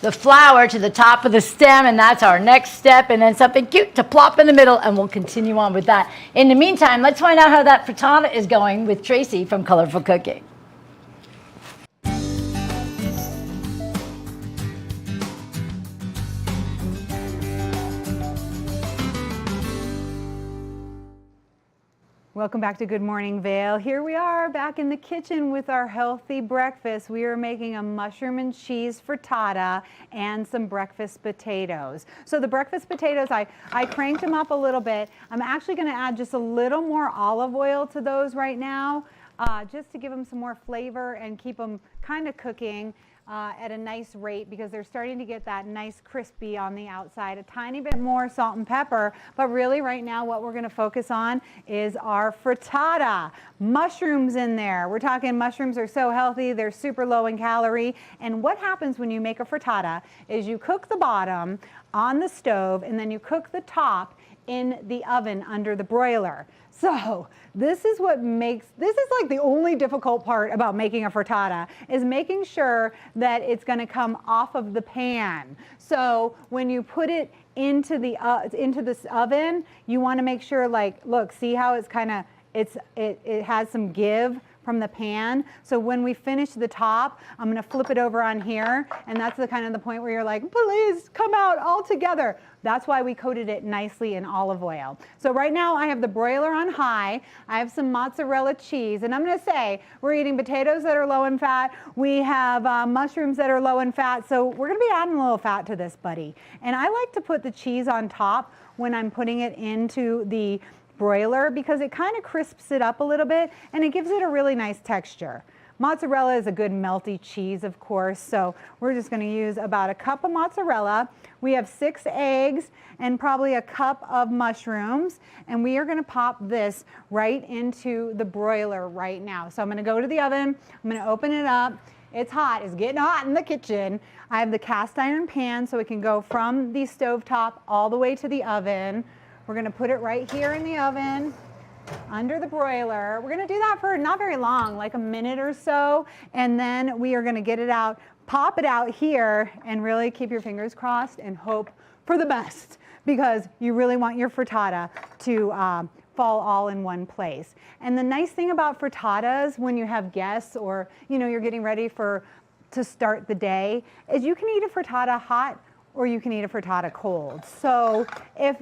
the flower to the top of the stem, and that's our next step, and then something cute to plop in the middle, and we'll continue on with that. In the meantime, let's find out how that frittata is going with Tracy from Colorful Cooking. Welcome back to Good Morning Vail. Here we are back in the kitchen with our healthy breakfast. We are making a mushroom and cheese frittata and some breakfast potatoes. So the breakfast potatoes, I cranked them up a little bit. I'm actually going to add just a little more olive oil to those right now, just to give them some more flavor and keep them kind of cooking at a nice rate, because they're starting to get that nice crispy on the outside. A tiny bit more salt and pepper, but really right now what we're going to focus on is our frittata. Mushrooms in there. We're talking mushrooms are so healthy, they're super low in calorie. And what happens when you make a frittata is you cook the bottom on the stove and then you cook the top in the oven under the broiler. So this is what makes, this is like the only difficult part about making a frittata, is making sure that it's going to come off of the pan. So when you put it into this oven, you want to make sure, like, look, see how it's kind of, it has some give from the pan. So when we finish the top, I'm going to flip it over on here, and that's the kind of the point where you're like, please come out all together. That's why we coated it nicely in olive oil. So right now I have the broiler on high. I have some mozzarella cheese, and I'm going to say we're eating potatoes that are low in fat. We have mushrooms that are low in fat. So we're going to be adding a little fat to this, buddy. And I like to put the cheese on top when I'm putting it into the broiler, because it kind of crisps it up a little bit and it gives it a really nice texture. Mozzarella is a good melty cheese, of course, so we're just going to use about a cup of mozzarella. We have 6 eggs and probably a cup of mushrooms, and we are going to pop this right into the broiler right now. So I'm going to go to the oven, I'm going to open it up. It's hot, it's getting hot in the kitchen. I have the cast iron pan so it can go from the stovetop all the way to the oven. We're going to put it right here in the oven under the broiler. We're going to do that for not very long, like a minute or so, and then we are going to get it out, pop it out here, and really keep your fingers crossed and hope for the best, because you really want your frittata to fall all in one place. And the nice thing about frittatas when you have guests, or you're getting ready to start the day, is you can eat a frittata hot or you can eat a frittata cold. So if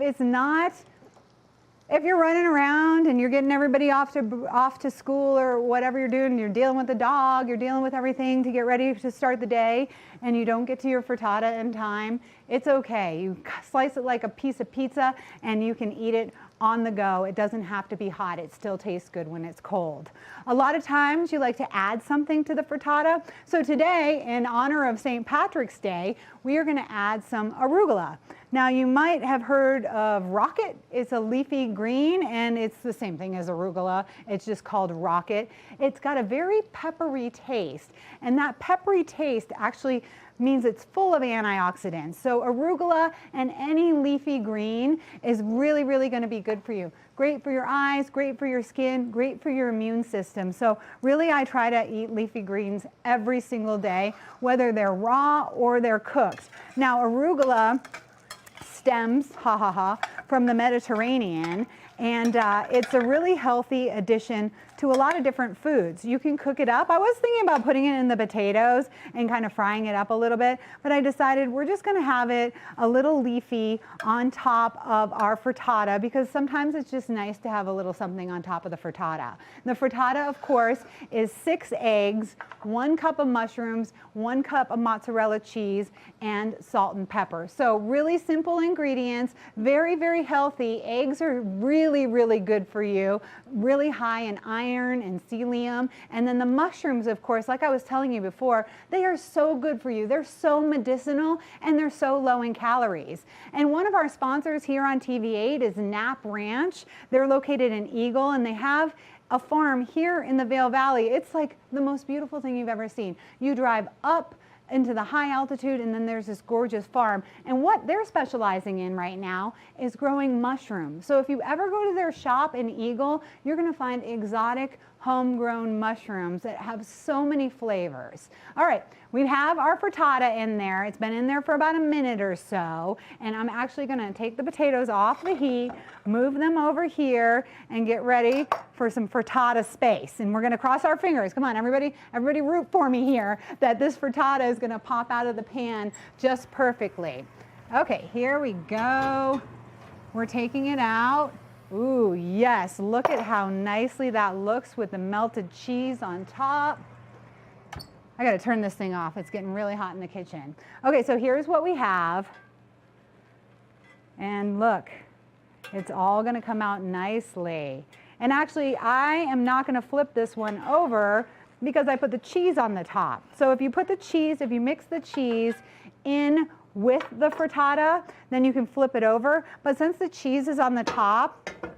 you're running around and you're getting everybody off to school or whatever you're doing, you're dealing with the dog, you're dealing with everything to get ready to start the day, and you don't get to your frittata in time, it's okay. You slice it like a piece of pizza and you can eat it on the go. It doesn't have to be hot. It still tastes good when it's cold. A lot of times you like to add something to the frittata. So today, in honor of St. Patrick's Day, we are going to add some arugula. Now you might have heard of rocket. It's a leafy green and it's the same thing as arugula. It's just called rocket. It's got a very peppery taste, and that peppery taste actually means it's full of antioxidants. So arugula and any leafy green is really, really going to be good for you. Great for your eyes, great for your skin, great for your immune system. So really I try to eat leafy greens every single day, whether they're raw or they're cooked. Now arugula stems, from the Mediterranean, and it's a really healthy addition to a lot of different foods. You can cook it up. I was thinking about putting it in the potatoes and kind of frying it up a little bit, but I decided we're just going to have it a little leafy on top of our frittata, because sometimes it's just nice to have a little something on top of the frittata. The frittata, of course, is 6 eggs, 1 cup of mushrooms, 1 cup of mozzarella cheese, and salt and pepper. So really simple ingredients, very, very healthy. Eggs are really, really good for you, really high in iron and selenium. And then the mushrooms, of course, like I was telling you before, they are so good for you. They're so medicinal and they're so low in calories. And one of our sponsors here on TV8 is Knapp Ranch. They're located in Eagle, and they have a farm here in the Vail Valley. It's like the most beautiful thing you've ever seen. You drive up into the high altitude, and then there's this gorgeous farm. And what they're specializing in right now is growing mushrooms. So if you ever go to their shop in Eagle, you're going to find exotic homegrown mushrooms that have so many flavors. All right, we have our frittata in there. It's been in there for about a minute or so, and I'm actually going to take the potatoes off the heat, move them over here, and get ready for some frittata space. And we're going to cross our fingers. Come on, everybody root for me here that this frittata is going to pop out of the pan just perfectly. Okay, here we go. We're taking it out. Ooh, yes, look at how nicely that looks with the melted cheese on top. I gotta turn this thing off. It's getting really hot in the kitchen. Okay, so here's what we have. And look, it's all gonna come out nicely. And actually, I am not gonna flip this one over because I put the cheese on the top. So if you put the cheese, if you mix the cheese in with the frittata, then you can flip it over. But since the cheese is on the top, I'm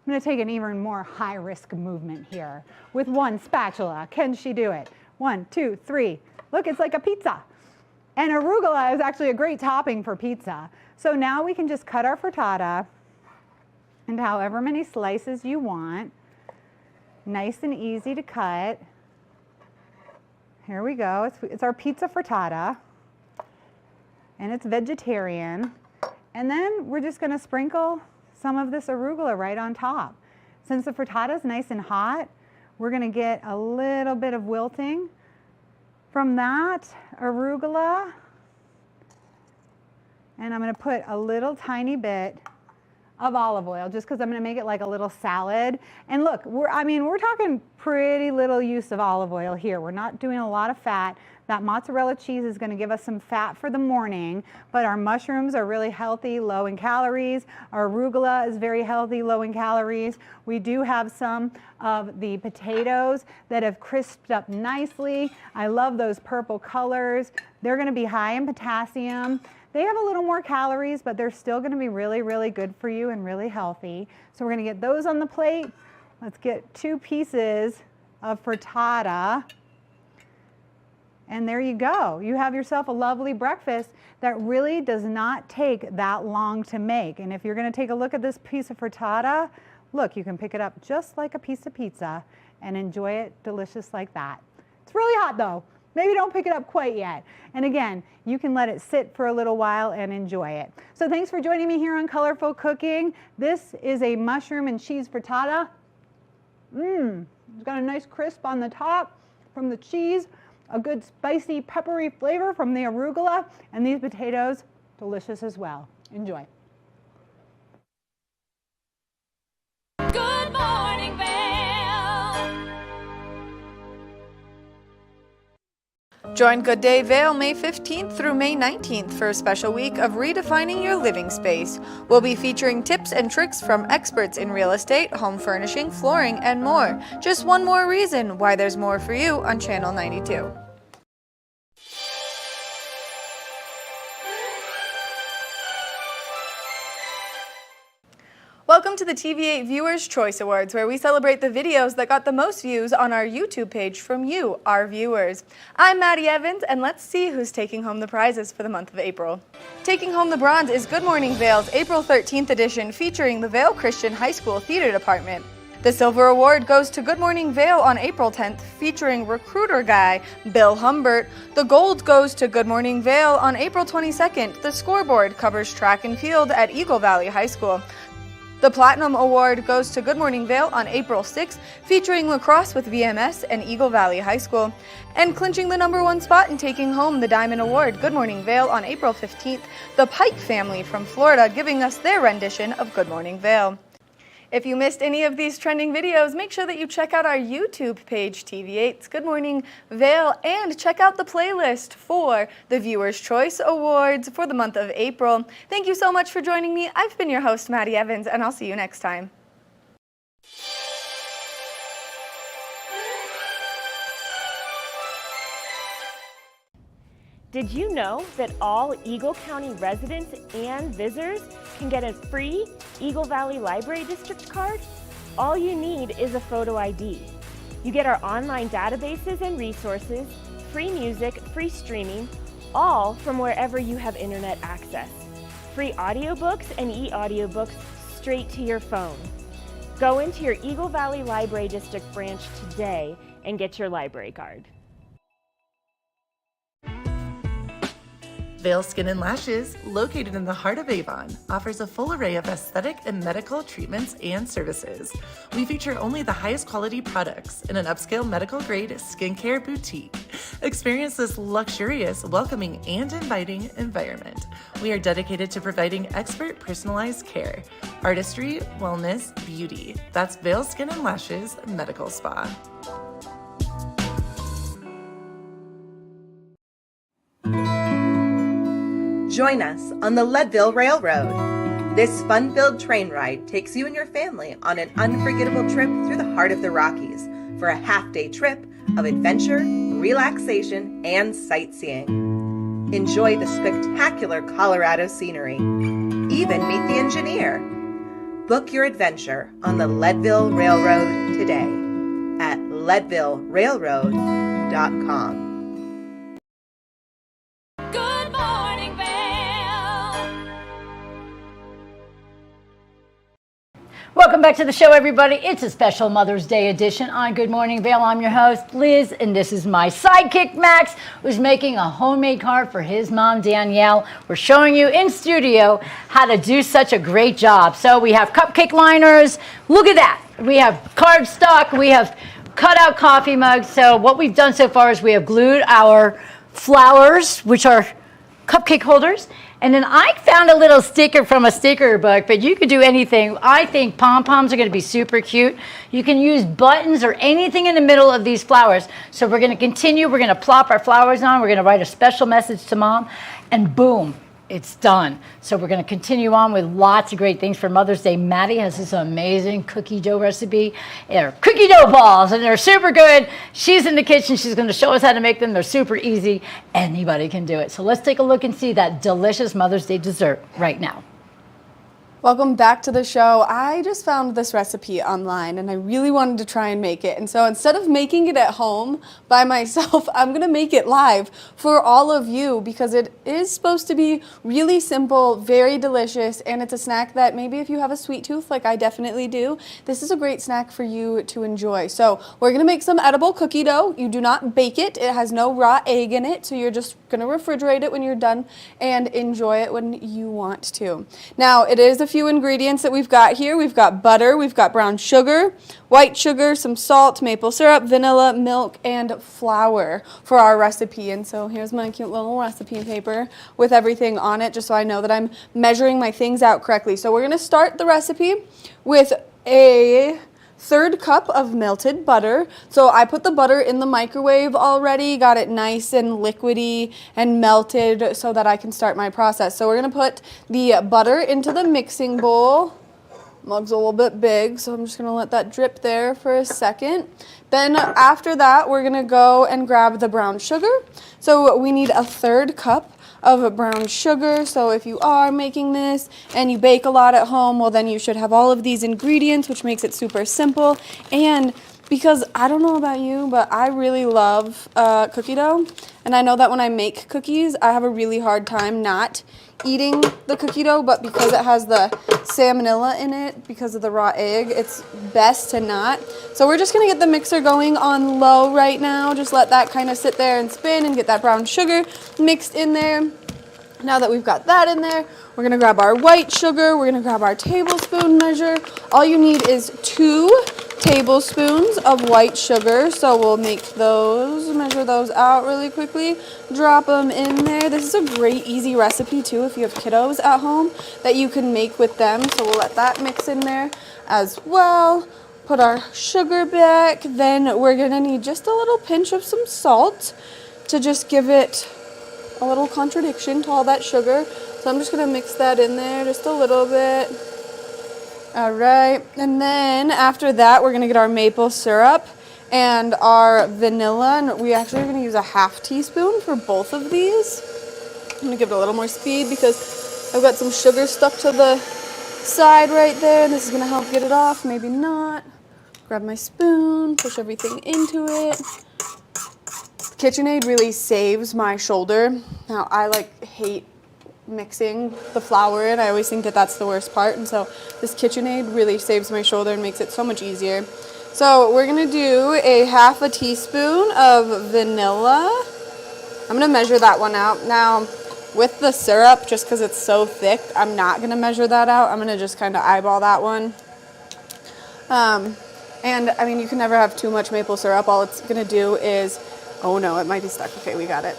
gonna take an even more high risk movement here with one spatula. Can she do it? 1, 2, 3. Look, it's like a pizza. And arugula is actually a great topping for pizza. So now we can just cut our frittata into however many slices you want. Nice and easy to cut. Here we go. It's our pizza frittata. And it's vegetarian. And then we're just gonna sprinkle some of this arugula right on top. Since the frittata is nice and hot, we're gonna get a little bit of wilting from that arugula. And I'm gonna put a little tiny bit of olive oil just because I'm gonna make it like a little salad. And look, we're talking pretty little use of olive oil here. We're not doing a lot of fat. That mozzarella cheese is gonna give us some fat for the morning, but our mushrooms are really healthy, low in calories. Our arugula is very healthy, low in calories. We do have some of the potatoes that have crisped up nicely. I love those purple colors. They're gonna be high in potassium. They have a little more calories, but they're still gonna be really, really good for you and really healthy. So we're gonna get those on the plate. Let's get 2 pieces of frittata. And there you go. You have yourself a lovely breakfast that really does not take that long to make. And if you're gonna take a look at this piece of frittata, look, you can pick it up just like a piece of pizza and enjoy it delicious like that. It's really hot though. Maybe don't pick it up quite yet. And again, you can let it sit for a little while and enjoy it. So thanks for joining me here on Colorful Cooking. This is a mushroom and cheese frittata. It's got a nice crisp on the top from the cheese, a good spicy peppery flavor from the arugula, and these potatoes, delicious as well. Enjoy. Good Morning Vail. Join Good Day Vail May 15th through May 19th for a special week of redefining your living space. We'll be featuring tips and tricks from experts in real estate, home furnishing, flooring, and more. Just one more reason why there's more for you on Channel 92. Welcome to the TV8 Viewers' Choice Awards, where we celebrate the videos that got the most views on our YouTube page from you, our viewers. I'm Maddie Evans, and let's see who's taking home the prizes for the month of April. Taking home the bronze is Good Morning Vail's April 13th edition, featuring the Vail Christian High School Theater Department. The silver award goes to Good Morning Vail on April 10th, featuring recruiter guy Bill Humbert. The gold goes to Good Morning Vail on April 22nd. The scoreboard covers track and field at Eagle Valley High School. The Platinum Award goes to Good Morning Vail on April 6th, featuring lacrosse with VMS and Eagle Valley High School. And clinching the #1 spot and taking home the Diamond Award, Good Morning Vail on April 15th, the Pike family from Florida giving us their rendition of Good Morning Vail. If you missed any of these trending videos, make sure that you check out our YouTube page, TV8's Good Morning Vail, and check out the playlist for the Viewers' Choice Awards for the month of April. Thank you so much for joining me. I've been your host, Maddie Evans, and I'll see you next time. Did you know that all Eagle County residents and visitors can get a free Eagle Valley Library District card? All you need is a photo ID. You get our online databases and resources, free music, free streaming, all from wherever you have internet access. Free audiobooks and e-audiobooks straight to your phone. Go into your Eagle Valley Library District branch today and get your library card. Vail Skin and Lashes, located in the heart of Avon, offers a full array of aesthetic and medical treatments and services. We feature only the highest quality products in an upscale medical grade skincare boutique. Experience this luxurious, welcoming, and inviting environment. We are dedicated to providing expert personalized care, artistry, wellness, beauty. That's Vail Skin and Lashes Medical Spa. Join us on the Leadville Railroad. This fun-filled train ride takes you and your family on an unforgettable trip through the heart of the Rockies for a half-day trip of adventure, relaxation, and sightseeing. Enjoy the spectacular Colorado scenery. Even meet the engineer. Book your adventure on the Leadville Railroad today at leadvillerailroad.com. Good Morning Vail. Welcome back to the show, everybody. It's a special Mother's Day edition on Good Morning Vail. I'm your host, Liz, and this is my sidekick, Max, who's making a homemade card for his mom, Danielle. We're showing you in studio how to do such a great job. So we have cupcake liners. Look at that. We have cardstock. We have cut out coffee mugs. So what we've done so far is we have glued our flowers, which are cupcake holders. And then I found a little sticker from a sticker book, but you could do anything. I think pom-poms are going to be super cute. You can use buttons or anything in the middle of these flowers. So we're going to continue. We're going to plop our flowers on. We're going to write a special message to Mom, and boom, it's done. So we're going to continue on with lots of great things for Mother's Day. Maddie has this amazing cookie dough recipe. They're cookie dough balls, and they're super good. She's in the kitchen. She's going to show us how to make them. They're super easy. Anybody can do it. So let's take a look and see that delicious Mother's Day dessert right now. Welcome back to the show. I just found this recipe online and I really wanted to try and make it. And so instead of making it at home by myself, I'm gonna make it live for all of you because it is supposed to be really simple, very delicious, and it's a snack that maybe if you have a sweet tooth like I definitely do, this is a great snack for you to enjoy. So we're gonna make some edible cookie dough. You do not bake it. It has no raw egg in it, so you're just gonna refrigerate it when you're done and enjoy it when you want to. Now, it is a few ingredients that we've got here. We've got butter, we've got brown sugar, white sugar, some salt, maple syrup, vanilla, milk, and flour for our recipe. And so here's my cute little recipe paper with everything on it, just so I know that I'm measuring my things out correctly. So we're going to start the recipe with a 1/3 cup of melted butter. So I put the butter in the microwave already, got it nice and liquidy and melted so that I can start my process. So we're gonna put the butter into the mixing bowl. Mug's a little bit big, so I'm just gonna let that drip there for a second. Then after that, we're gonna go and grab the brown sugar. So we need a 1/3 cup of brown sugar. So if you are making this and you bake a lot at home, well then you should have all of these ingredients, which makes it super simple. And because I don't know about you, but I really love cookie dough. And I know that when I make cookies, I have a really hard time not eating the cookie dough, but because it has the salmonella in it, because of the raw egg, it's best to not. So we're just gonna get the mixer going on low right now. Just let that kind of sit there and spin and get that brown sugar mixed in there. Now that we've got that in there, we're gonna grab our white sugar, we're gonna grab our tablespoon measure. All you need is 2 tablespoons of white sugar. So we'll make those, measure those out really quickly, drop them in there. This is a great easy recipe too if you have kiddos at home that you can make with them. So we'll let that mix in there as well. Put our sugar back. Then we're gonna need just a little pinch of some salt to just give it a little contradiction to all that sugar. So I'm just gonna mix that in there just a little bit. All right, and then after that, we're gonna get our maple syrup and our vanilla, and we actually are gonna use a 1/2 teaspoon for both of these. I'm gonna give it a little more speed because I've got some sugar stuck to the side right there, and this is gonna help get it off, maybe not. Grab my spoon, push everything into it. KitchenAid really saves my shoulder. Now, I hate mixing the flour in. I always think that that's the worst part, and so this KitchenAid really saves my shoulder and makes it so much easier. So we're gonna do a 1/2 teaspoon of vanilla. I'm gonna measure that one out. Now, with the syrup, just because it's so thick, I'm not gonna measure that out. I'm gonna just kind of eyeball that one. And I mean, you can never have too much maple syrup. All it's gonna do is Oh no, it might be stuck. Okay, we got it.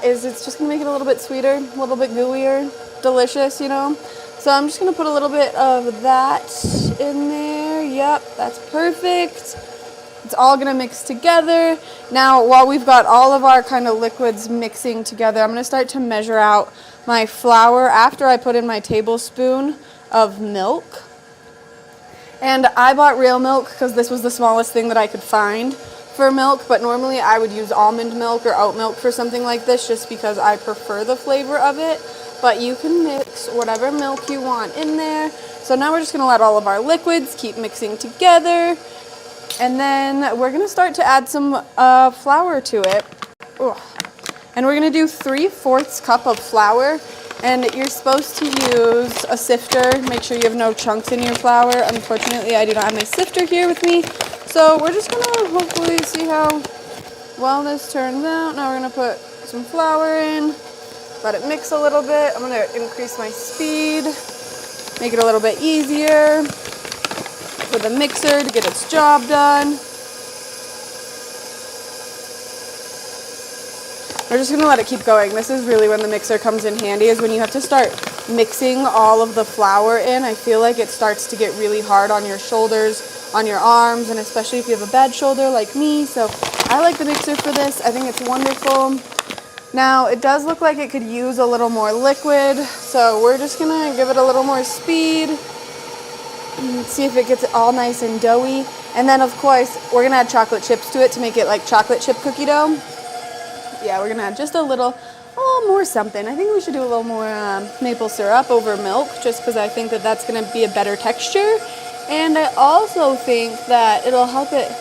Is it's just gonna make it a little bit sweeter, a little bit gooier, delicious, you know? So I'm just gonna put a little bit of that in there. Yep, that's perfect. It's all gonna mix together. Now, while we've got all of our kind of liquids mixing together, I'm gonna start to measure out my flour after I put in my tablespoon of milk. And I bought real milk because this was the smallest thing that I could find for milk, but normally I would use almond milk or oat milk for something like this just because I prefer the flavor of it. But you can mix whatever milk you want in there. So now we're just gonna let all of our liquids keep mixing together. And then we're gonna start to add some flour to it. Ugh. And we're gonna do 3/4 cup of flour. And you're supposed to use a sifter. Make sure you have no chunks in your flour. Unfortunately, I do not have my sifter here with me. So we're just gonna hopefully see how well this turns out. Now we're gonna put some flour in, let it mix a little bit. I'm gonna increase my speed, make it a little bit easier for the mixer to get its job done. We're just gonna let it keep going. This is really when the mixer comes in handy, is when you have to start mixing all of the flour in. I feel like it starts to get really hard on your shoulders, on your arms, and especially if you have a bad shoulder like me. So I like the mixer for this. I think it's wonderful. Now it does look like it could use a little more liquid, so we're just gonna give it a little more speed and see if it gets all nice and doughy. And then of course we're gonna add chocolate chips to it to make it like chocolate chip cookie dough. Yeah, we're gonna add just a little more something. I think we should do a little more maple syrup over milk, just because I think that that's gonna be a better texture. And I also think that it'll help it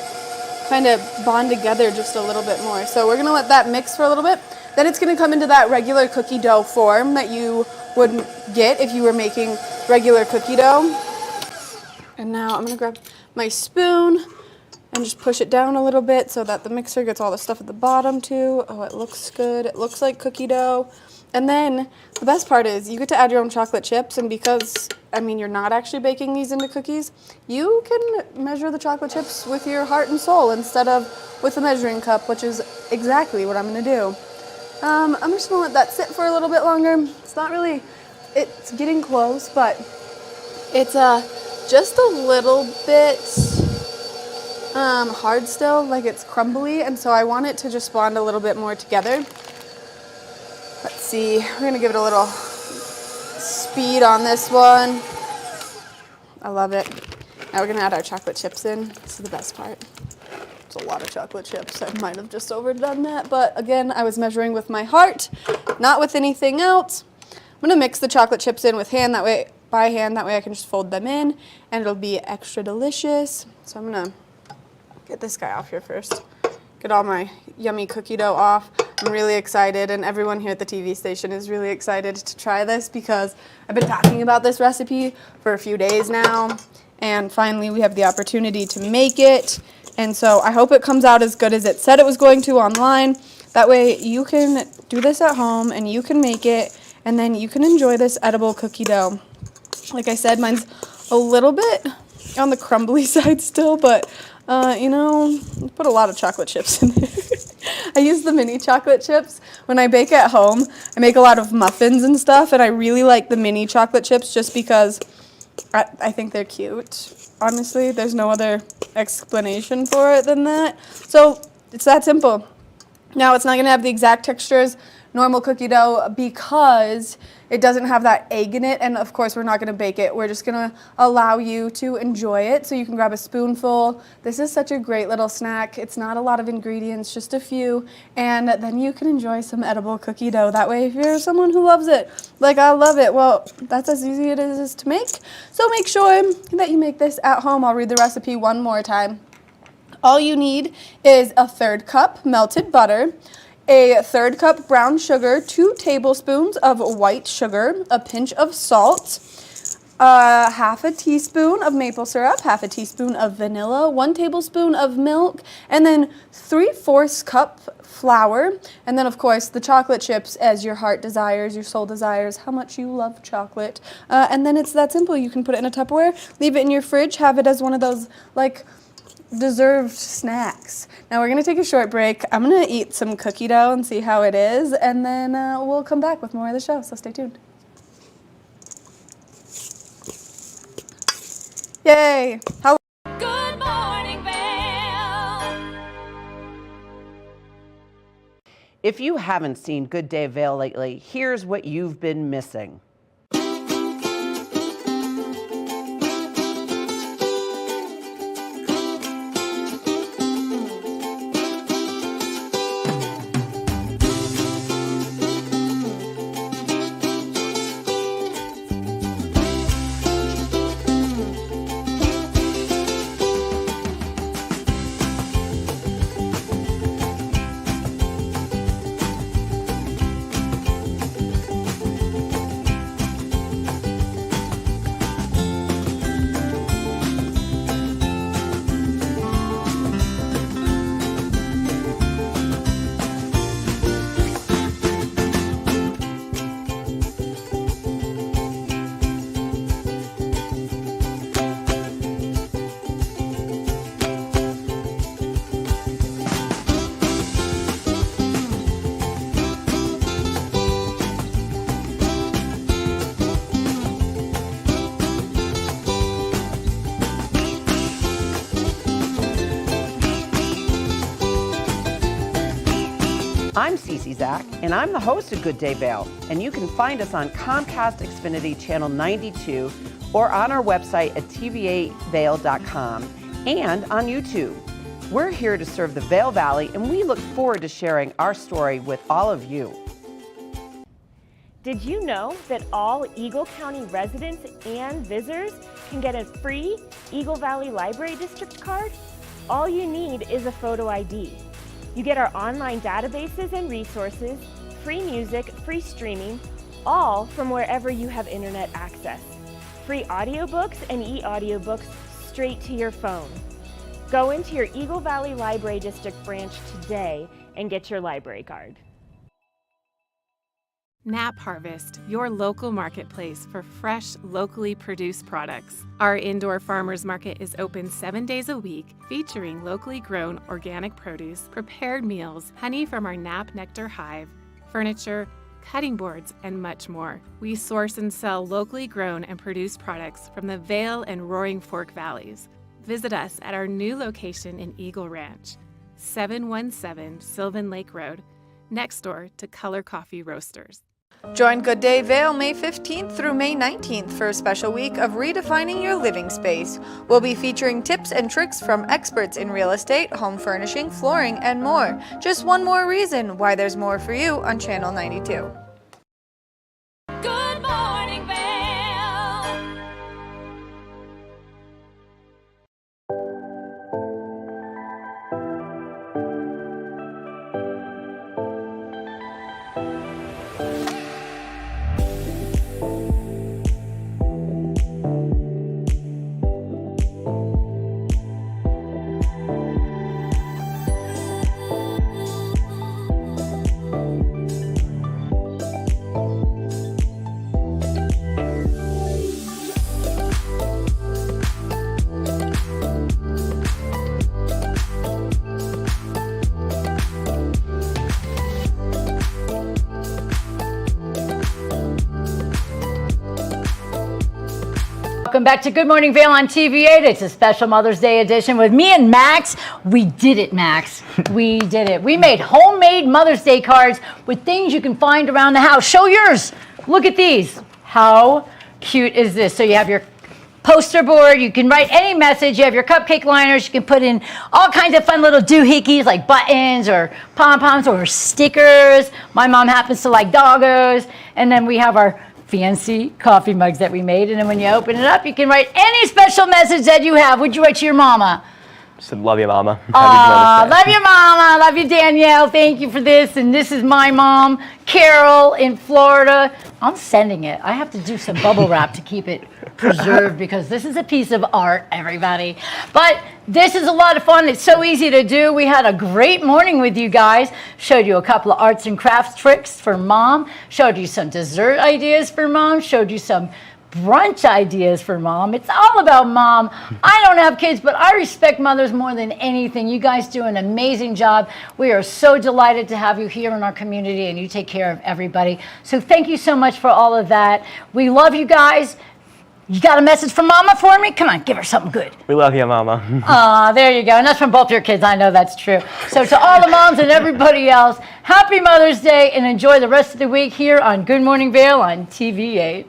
kind of bond together just a little bit more. So we're gonna let that mix for a little bit. Then it's gonna come into that regular cookie dough form that you would get if you were making regular cookie dough. And now I'm gonna grab my spoon and just push it down a little bit so that the mixer gets all the stuff at the bottom too. Oh, it looks good. It looks like cookie dough. And then the best part is you get to add your own chocolate chips, and because, I mean, you're not actually baking these into cookies, you can measure the chocolate chips with your heart and soul instead of with a measuring cup, which is exactly what I'm gonna do. I'm just gonna let that sit for a little bit longer. It's not really, it's getting close, but it's just a little bit hard still, like it's crumbly, and so I want it to just bond a little bit more together. Let's see, we're gonna give it a little speed on this one. I love it. Now we're gonna add our chocolate chips in. This is the best part. It's a lot of chocolate chips. I might have just overdone that, but again, I was measuring with my heart, not with anything else. I'm gonna mix the chocolate chips in with hand, that way, by hand, that way I can just fold them in, and it'll be extra delicious. So I'm gonna get this guy off here first. Get all my yummy cookie dough off. I'm really excited, and everyone here at the TV station is really excited to try this because I've been talking about this recipe for a few days now, and finally we have the opportunity to make it. And so I hope it comes out as good as it said it was going to online. That way you can do this at home and you can make it, and then you can enjoy this edible cookie dough. Like I said, mine's a little bit on the crumbly side still, but you know, put a lot of chocolate chips in there. I use the mini chocolate chips. When I bake at home, I make a lot of muffins and stuff, and I really like the mini chocolate chips just because I think they're cute. Honestly, there's no other explanation for it than that. So it's that simple. Now, it's not going to have the exact texture as normal cookie dough because it doesn't have that egg in it, and of course we're not going to bake it. We're just going to allow you to enjoy it, so you can grab a spoonful. This is such a great little snack. It's not a lot of ingredients, just a few, and then you can enjoy some edible cookie dough. That way, if you're someone who loves it, like I love it, well, that's as easy as it is to make. So make sure that you make this at home. I'll read the recipe one more time. All you need is a 1/3 cup melted butter, a 1/3 cup brown sugar, 2 tablespoons of white sugar, a pinch of salt, 1/2 teaspoon of maple syrup, 1/2 teaspoon of vanilla, 1 tablespoon of milk, and then 3/4 cup flour, and then of course the chocolate chips as your heart desires, your soul desires, how much you love chocolate. And then it's that simple. You can put it in a Tupperware, leave it in your fridge, have it as one of those like deserved snacks. Now we're gonna take a short break. I'm gonna eat some cookie dough and see how it is, and then we'll come back with more of the show, so stay tuned. Yay! How Good Morning Vail. If you haven't seen Good Day Vail lately, here's what you've been missing. I'm Cece Zach, and I'm the host of Good Day Vail, and you can find us on Comcast Xfinity Channel 92 or on our website at tv8vail.com and on YouTube. We're here to serve the Vail Valley, and we look forward to sharing our story with all of you. Did you know that all Eagle County residents and visitors can get a free Eagle Valley Library District card? All you need is a photo ID. You get our online databases and resources, free music, free streaming, all from wherever you have internet access. Free audiobooks and e-audiobooks straight to your phone. Go into your Eagle Valley Library District branch today and get your library card. Nap Harvest, your local marketplace for fresh, locally produced products. Our indoor farmers market is open 7 days a week, featuring locally grown organic produce, prepared meals, honey from our Nap Nectar hive, furniture, cutting boards, and much more. We source and sell locally grown and produced products from the Vail and Roaring Fork Valleys. Visit us at our new location in Eagle Ranch, 717 Sylvan Lake Road, next door to Color Coffee Roasters. Join Good Day Vail May 15th through May 19th for a special week of redefining your living space. We'll be featuring tips and tricks from experts in real estate, home furnishing, flooring, and more. Just one more reason why there's more for you on Channel 92. Good Morning Vail. Welcome back to Good Morning Vail on TV8. It's a special Mother's Day edition with me and Max. We did it, Max. We did it. We made homemade Mother's Day cards with things you can find around the house. Show yours. Look at these. How cute is this? So you have your poster board. You can write any message. You have your cupcake liners. You can put in all kinds of fun little doohickeys like buttons or pom-poms or stickers. My mom happens to like doggos. And then we have our fancy coffee mugs that we made, and then when you open it up, you can write any special message that you have. What'd you write to your mama? Said, love you, Mama. Love you, Mama. Love you, Danielle. Thank you for this. And this is my mom, Carol, in Florida. I'm sending it. I have to do some bubble wrap to keep it preserved because this is a piece of art, everybody. But this is a lot of fun. It's so easy to do. We had a great morning with you guys. Showed you a couple of arts and crafts tricks for mom. Showed you some dessert ideas for mom. Showed you some brunch ideas for mom. It's all about mom. I don't have kids, but I respect mothers more than anything. You guys do an amazing job. We are so delighted to have you here in our community, and you take care of everybody. So thank you so much for all of that. We love you guys. You got a message from Mama for me? Come on, give her something good. We love you, Mama. Aw, there you go. And that's from both your kids. I know that's true. So to all the moms and everybody else, happy Mother's Day, and enjoy the rest of the week here on Good Morning Vail on TV8.